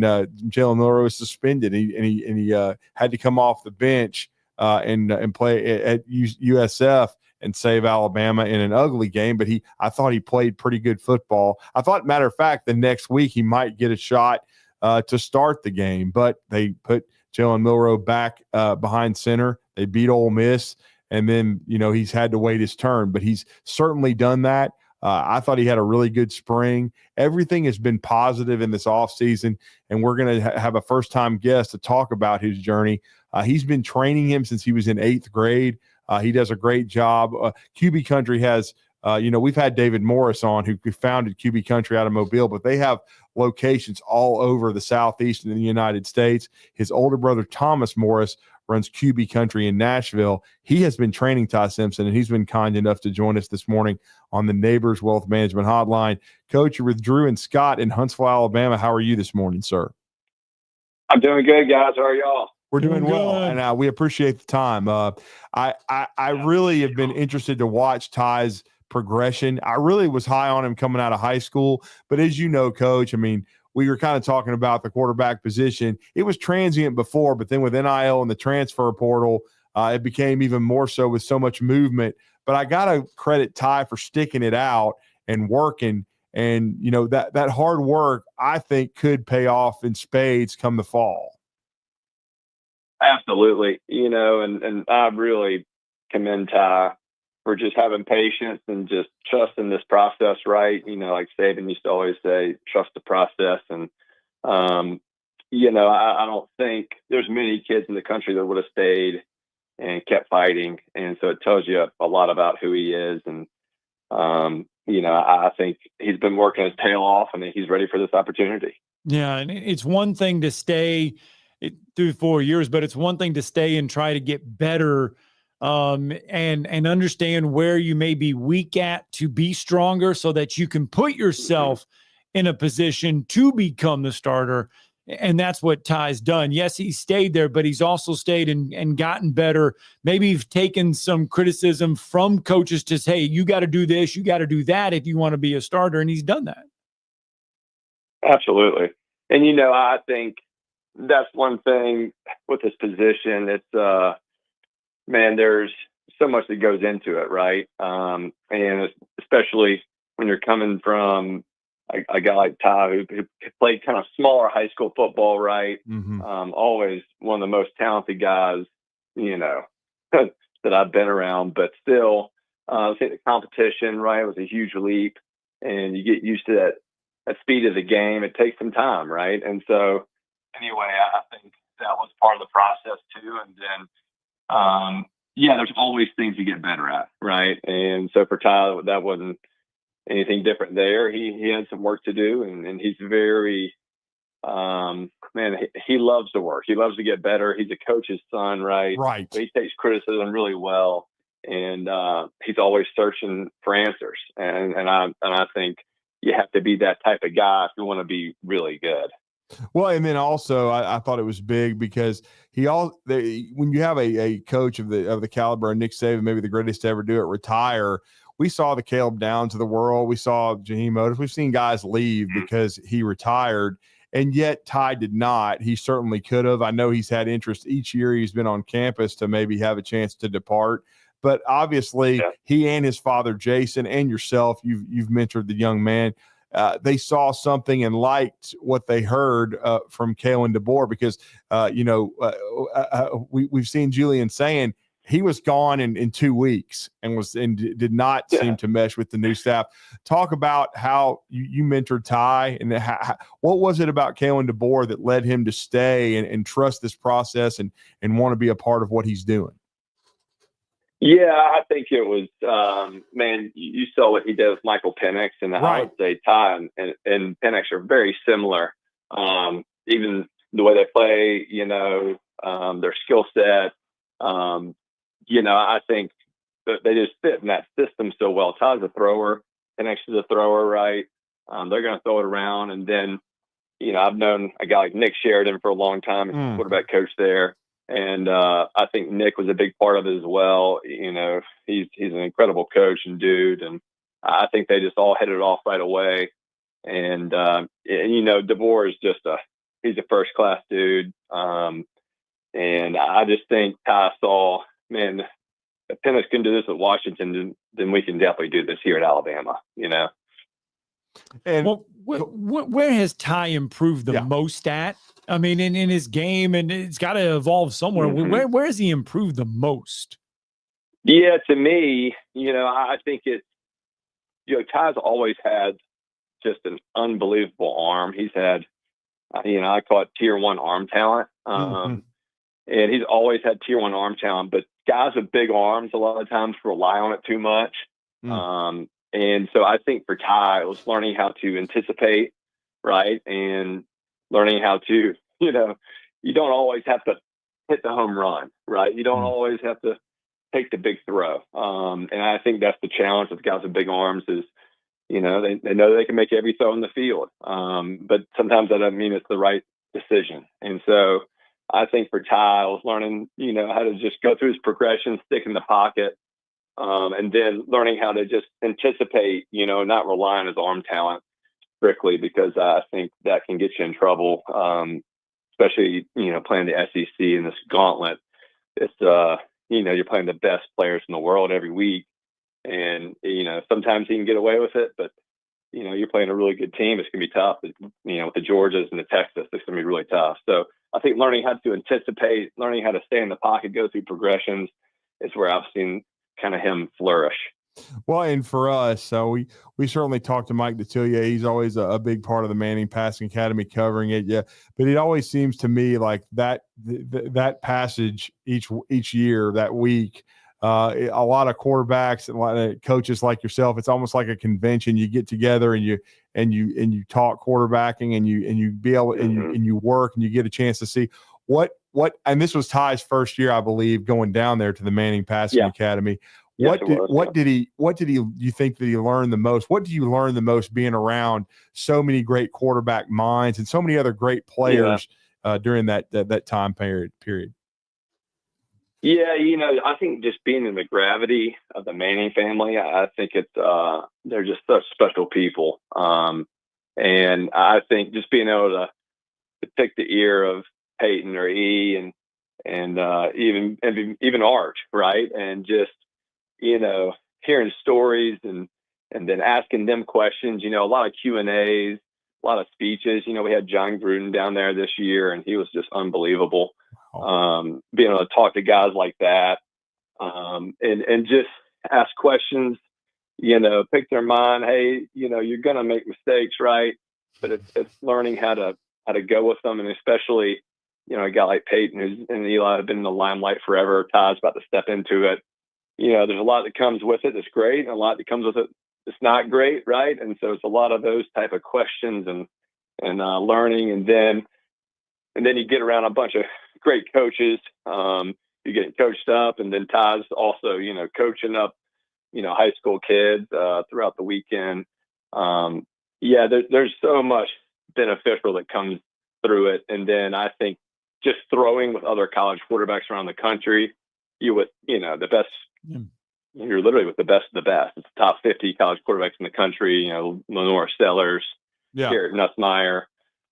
Jalen Milroe was suspended and he had to come off the bench and play at USF and save Alabama in an ugly game, but I thought he played pretty good football. I thought, matter of fact, the next week he might get a shot to start the game, but they put Jalen Milroe back behind center. They beat Ole Miss, and then, he's had to wait his turn, but he's certainly done that. I thought he had a really good spring. Everything has been positive in this offseason, and we're going to have a first-time guest to talk about his journey. He's been training him since he was in 8th grade. He does a great job. QB Country has, we've had David Morris on who founded QB Country out of Mobile, but they have locations all over the Southeast in the United States. His older brother, Thomas Morris, runs QB Country in Nashville. He has been training Ty Simpson, and he's been kind enough to join us this morning on the Neighbors Wealth Management Hotline. Coach, you're with Drew and Scott in Huntsville, Alabama. How are you this morning, sir? I'm doing good, guys. How are y'all? We're doing well, good. and we appreciate the time. I really have been interested to watch Ty's progression. I really was high on him coming out of high school, but as you know, Coach, I mean, we were kind of talking about the quarterback position. It was transient before, but then with NIL and the transfer portal, it became even more so with so much movement. But I got to credit Ty for sticking it out and working. And, you know, that hard work, I think, could pay off in spades come the fall. Absolutely. You know, and I really commend Ty for just having patience and just trusting this process, right? You know, like Saban used to always say, trust the process. And, you know, I don't think there's many kids in the country that would have stayed and kept fighting. And so it tells you a lot about who he is. And, you know, I think he's been working his tail off and he's ready for this opportunity. Yeah, and it's one thing to stay through 4 years, but it's one thing to stay and try to get better and understand where you may be weak at to be stronger so that you can put yourself in a position to become the starter. And that's what Ty's done. Yes, he stayed there, but he's also stayed and gotten better. Maybe you've taken some criticism from coaches to say, hey, you got to do this, you got to do that if you want to be a starter. And he's done that. Absolutely. And, you know, I think that's one thing with this position. It's, man, there's so much that goes into it, right? And especially when you're coming from a guy like Ty who played kind of smaller high school football, right? Mm-hmm. Always one of the most talented guys, you know, that I've been around, but still, I think the competition, right, was a huge leap, and you get used to that speed of the game. It takes some time, right? And so, anyway, I think that was part of the process too. And then, yeah, there's always things to get better at, right? And so for Ty, that wasn't anything different there. He had some work to do, and he's very, man, he loves to work. He loves to get better. He's a coach's son, right? Right. But he takes criticism really well, and he's always searching for answers. And I think you have to be that type of guy if you want to be really good. Well, and then also I thought it was big because when you have a coach of the caliber of Nick Saban, maybe the greatest to ever do it, retire. We saw the Caleb Downs of the world. We saw Jaheim Otis. We've seen guys leave because he retired, and yet Ty did not. He certainly could have. I know he's had interest each year he's been on campus to maybe have a chance to depart. But obviously, he and his father, Jason, and yourself, you've mentored the young man. They saw something and liked what they heard from Kalen DeBoer because, you know, we've seen Julian saying he was gone in 2 weeks and did not seem to mesh with the new staff. Talk about how you mentored Ty and what was it about Kalen DeBoer that led him to stay and trust this process and want to be a part of what he's doing? Yeah, I think it was, man, you saw what he did with Michael Penix, and I would say Ty and Penix are very similar. Even the way they play, you know, their skill set, you know, I think that they just fit in that system so well. Ty's a thrower, Penix is a thrower, right? They're going to throw it around. And then, you know, I've known a guy like Nick Sheridan for a long time, he's quarterback coach there. And I think Nick was a big part of it as well. You know, he's an incredible coach and dude. And I think they just all hit it off right away. And you know, DeBoer is just he's a first class dude. And I just think Ty saw, man, if Penix can do this at Washington, then we can definitely do this here at Alabama, you know? And where has Ty improved the most at? I mean, in his game, and it's got to evolve somewhere. Where has he improved the most? Yeah, to me, you know, I think it's, you know, Ty's always had just an unbelievable arm. He's had, you know, I call it tier 1 arm talent. And he's always had tier 1 arm talent, but guys with big arms a lot of times rely on it too much. And so I think for Ty, it was learning how to anticipate, right? And learning how to, you know, you don't always have to hit the home run, right? You don't always have to take the big throw. And I think that's the challenge with guys with big arms is, you know, they know they can make every throw in the field. But sometimes that doesn't mean it's the right decision. And so I think for Ty, I was learning, how to just go through his progression, stick in the pocket, and then learning how to just anticipate, not rely on his arm talent strictly, because I think that can get you in trouble, especially, playing the SEC in this gauntlet. It's, you're playing the best players in the world every week. And, sometimes you can get away with it, but, you're playing a really good team. It's going to be tough. With the Georgias and the Texas, it's going to be really tough. So I think learning how to anticipate, learning how to stay in the pocket, go through progressions is where I've seen kind of him flourish. Well, and for us, so we certainly talked to Mike Detillier. He's always a big part of the Manning Passing Academy covering it. Yeah. But it always seems to me like that passage each year, that week, a lot of quarterbacks and a lot of coaches like yourself, it's almost like a convention. You get together and you talk quarterbacking and you be able and you work and you get a chance to see what and this was Ty's first year, I believe, going down there to the Manning Passing Academy. Yes, What did you think that he learned the most? What do you learn the most being around so many great quarterback minds and so many other great players during that time period? Yeah, I think just being in the gravity of the Manning family, I think they're just such special people. And I think just being able to pick the ear of Peyton or E and even Arch, right? And just, hearing stories and then asking them questions, a lot of Q&As, a lot of speeches. We had John Gruden down there this year, and he was just unbelievable. Being able to talk to guys like that, and just ask questions, pick their mind. Hey, you're going to make mistakes, right? But it's learning how to go with them. And especially, a guy like Peyton and Eli have been in the limelight forever. Ty's about to step into it. There's a lot that comes with it that's great, and a lot that comes with it that's not great, right? And so it's a lot of those type of questions and learning, and then you get around a bunch of great coaches. You're getting coached up, and then Ty's also, coaching up, high school kids throughout the weekend. There's so much beneficial that comes through it, and then I think just throwing with other college quarterbacks around the country, the best. You're literally with the best of the best. It's the top 50 college quarterbacks in the country. Lenore Sellers, Garrett Nussmeier,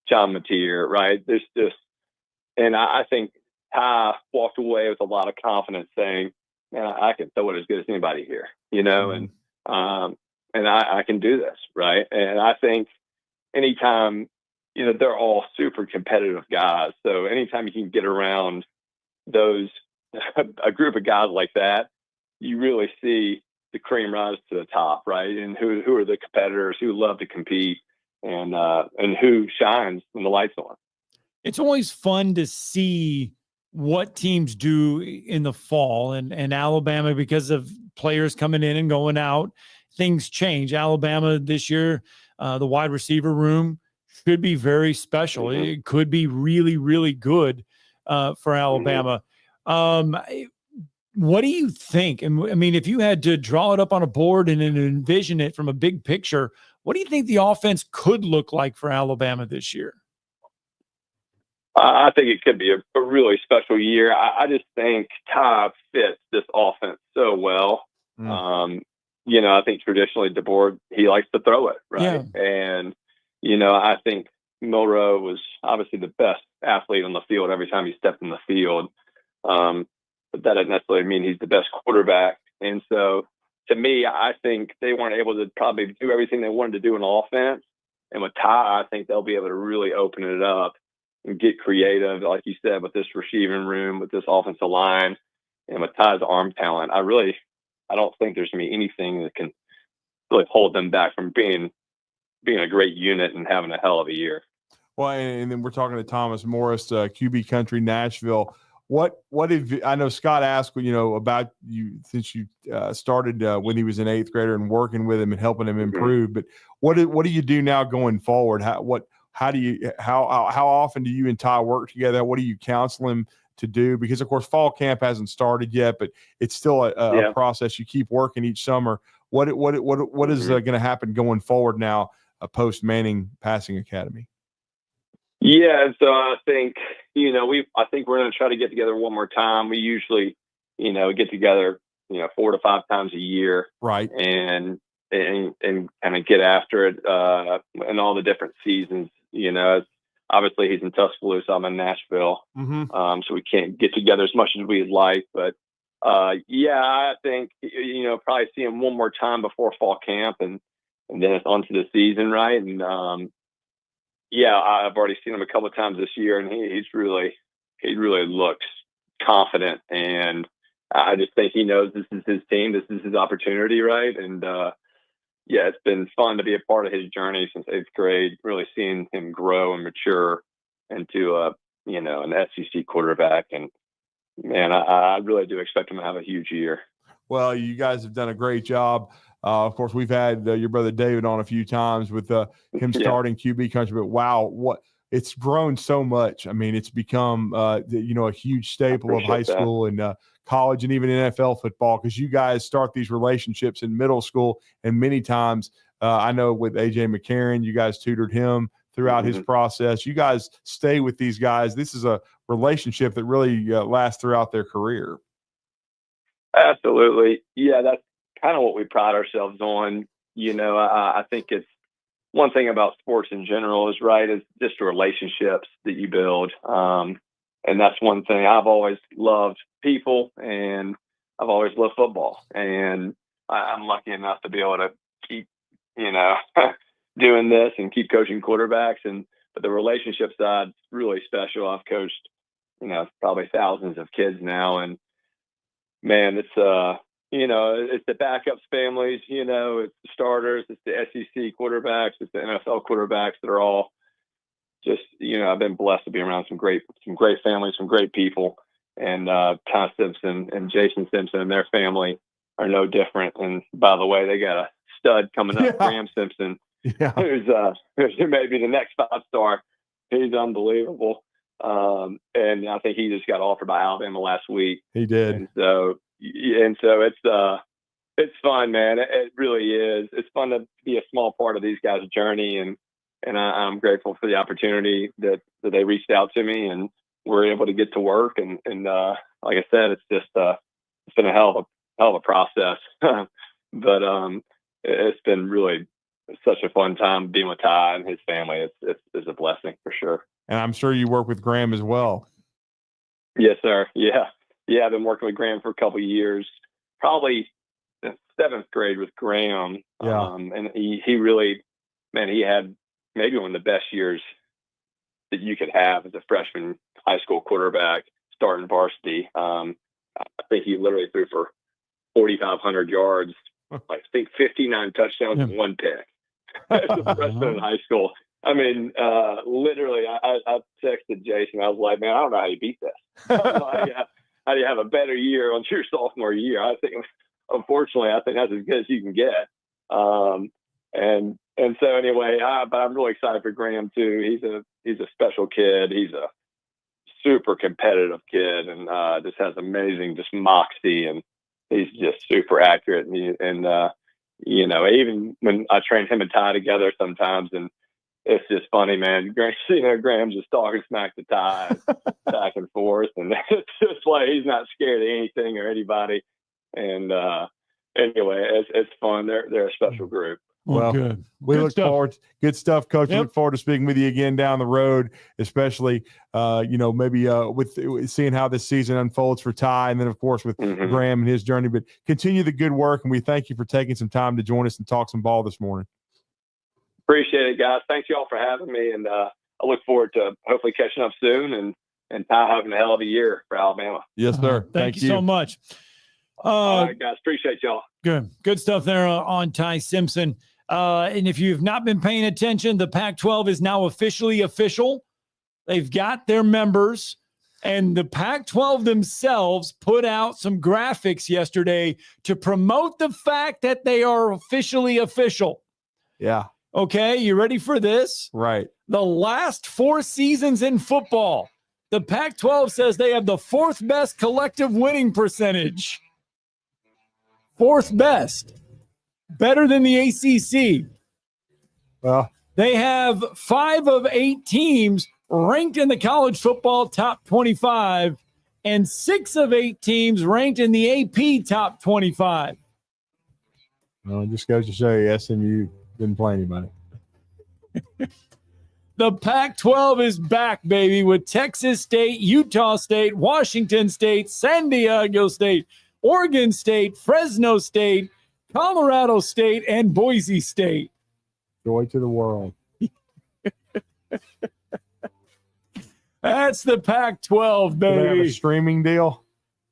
John Mateer, right? There's just, and I think Ty walked away with a lot of confidence, saying, "Man, I can throw it as good as anybody here," and I can do this, right? And I think anytime, they're all super competitive guys. So anytime you can get around a group of guys like that, you really see the cream rise to the top, right? And who are the competitors who love to compete and who shines when the light's on. It's always fun to see what teams do in the fall, and Alabama, because of players coming in and going out, things change. Alabama this year, the wide receiver room should be very special. It could be really, really good for Alabama. What do you think? I mean, if you had to draw it up on a board and then envision it from a big picture, what do you think the offense could look like for Alabama this year? I think it could be a really special year. I just think Ty fits this offense so well. I think traditionally DeBoer, he likes to throw it, right? Yeah. And, I think Milroe was obviously the best athlete on the field every time he stepped in the field. But that doesn't necessarily mean he's the best quarterback. And so, to me, I think they weren't able to probably do everything they wanted to do in offense. And with Ty, I think they'll be able to really open it up and get creative, like you said, with this receiving room, with this offensive line, and with Ty's arm talent. I don't think there's going to be anything that can really hold them back from being a great unit and having a hell of a year. Well, and then we're talking to Thomas Morris, QB Country, Nashville. What have I know Scott asked, about you since you started when he was an eighth grader and working with him and helping him improve. But what do you do now going forward? How often do you and Ty work together? What do you counsel him to do? Because of course fall camp hasn't started yet, but it's still a process. You keep working each summer. What is going to happen going forward now, post Manning Passing Academy? Yeah, and so I think I think we're going to try to get together one more time. We usually get together 4 to 5 times a year, right? And kind of get after it in all the different seasons. Obviously he's in Tuscaloosa, I'm in Nashville, so we can't get together as much as we'd like. But I think probably see him one more time before fall camp, and then it's on to the season, right? And I've already seen him a couple of times this year, and he really looks confident, and I just think he knows this is his team, this is his opportunity, right? And it's been fun to be a part of his journey since 8th grade, really seeing him grow and mature into an SEC quarterback. And man, I really do expect him to have a huge year. Well, you guys have done a great job. Of course, we've had your brother David on a few times with him starting QB country, but wow, it's grown so much. I mean, it's become a huge staple of high school and college and even NFL football, because you guys start these relationships in middle school, and many times I know with AJ McCarron, you guys tutored him throughout his process. You guys stay with these guys. This is a relationship that really lasts throughout their career. Absolutely. Yeah, that's kind of what we pride ourselves on. I think it's one thing about sports in general is just the relationships that you build. And that's one thing I've always loved, people, and I've always loved football. And I'm lucky enough to be able to keep, doing this and keep coaching quarterbacks. But the relationship side's really special. I've coached, probably thousands of kids now, and man, it's it's the backups families, it's the starters, it's the SEC quarterbacks, it's the NFL quarterbacks that are all just, I've been blessed to be around some great families, some great people. And Ty Simpson and Jason Simpson and their family are no different. And by the way, they got a stud coming up, Graham Simpson, who's maybe the next 5-star. He's unbelievable. And I think he just got offered by Alabama last week. He did. And so it's fun, man. It really is. It's fun to be a small part of these guys' journey, and I'm grateful for the opportunity that they reached out to me, and we're able to get to work. And like I said, it's just it's been a hell of a process, but it's been really such a fun time being with Ty and his family. It's a blessing for sure. And I'm sure you work with Graham as well. Yes, sir. Yeah. I've been working with Graham for a couple of years, probably the 7th grade with Graham. And he really, man, he had maybe one of the best years that you could have as a freshman high school quarterback starting varsity. I think he literally threw for 4,500 yards, I think 59 touchdowns and 1 pick as a freshman in high school. I mean, literally, I texted Jason. I was like, man, I don't know how you beat this. How do you have a better year on your sophomore year? I think, unfortunately, that's as good as you can get. And so anyway, but I'm really excited for Graham too. He's a special kid. He's a super competitive kid, and just has amazing moxie, and he's just super accurate. And even when I train him and Ty together sometimes, and it's just funny, man. Graham's just talking smack to Ty back and forth, and it's just like he's not scared of anything or anybody. And anyway, it's fun. They're a special group. Well, good. We look forward. Good stuff, Coach. Look forward to speaking with you again down the road, especially maybe with seeing how this season unfolds for Ty, and then of course with Graham and his journey. But continue the good work, and we thank you for taking some time to join us and talk some ball this morning. Appreciate it, guys. Thanks y'all for having me, and I look forward to hopefully catching up soon and Ty having a hell of a year for Alabama. Yes, sir. Thank you so much. All right, guys. Appreciate y'all. Good stuff there on Ty Simpson. And if you've not been paying attention, the Pac-12 is now officially official. They've got their members, and the Pac-12 themselves put out some graphics yesterday to promote the fact that they are officially official. Yeah. Okay, you ready for this? Right. The last 4 seasons in football, the Pac-12 says they have the 4th best collective winning percentage. 4th best. Better than the ACC. Well, they have 5 of 8 teams ranked in the college football top 25, and 6 of 8 teams ranked in the AP top 25. Well, it just goes to show you SMU didn't play anybody. The Pac-12 is back, baby, with Texas State, Utah State, Washington State, San Diego State, Oregon State, Fresno State, Colorado State, and Boise State. Joy to the world. That's the Pac-12, baby. They have a streaming deal.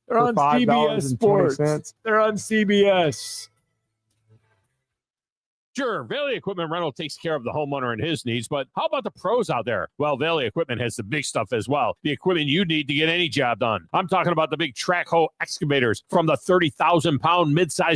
They're on CBS Sports. They're on CBS. Sure, Valley Equipment Rental takes care of the homeowner and his needs, but how about the pros out there? Well, Valley Equipment has the big stuff as well. The equipment you need to get any job done. I'm talking about the big track hoe excavators from the 30,000-pound mid-size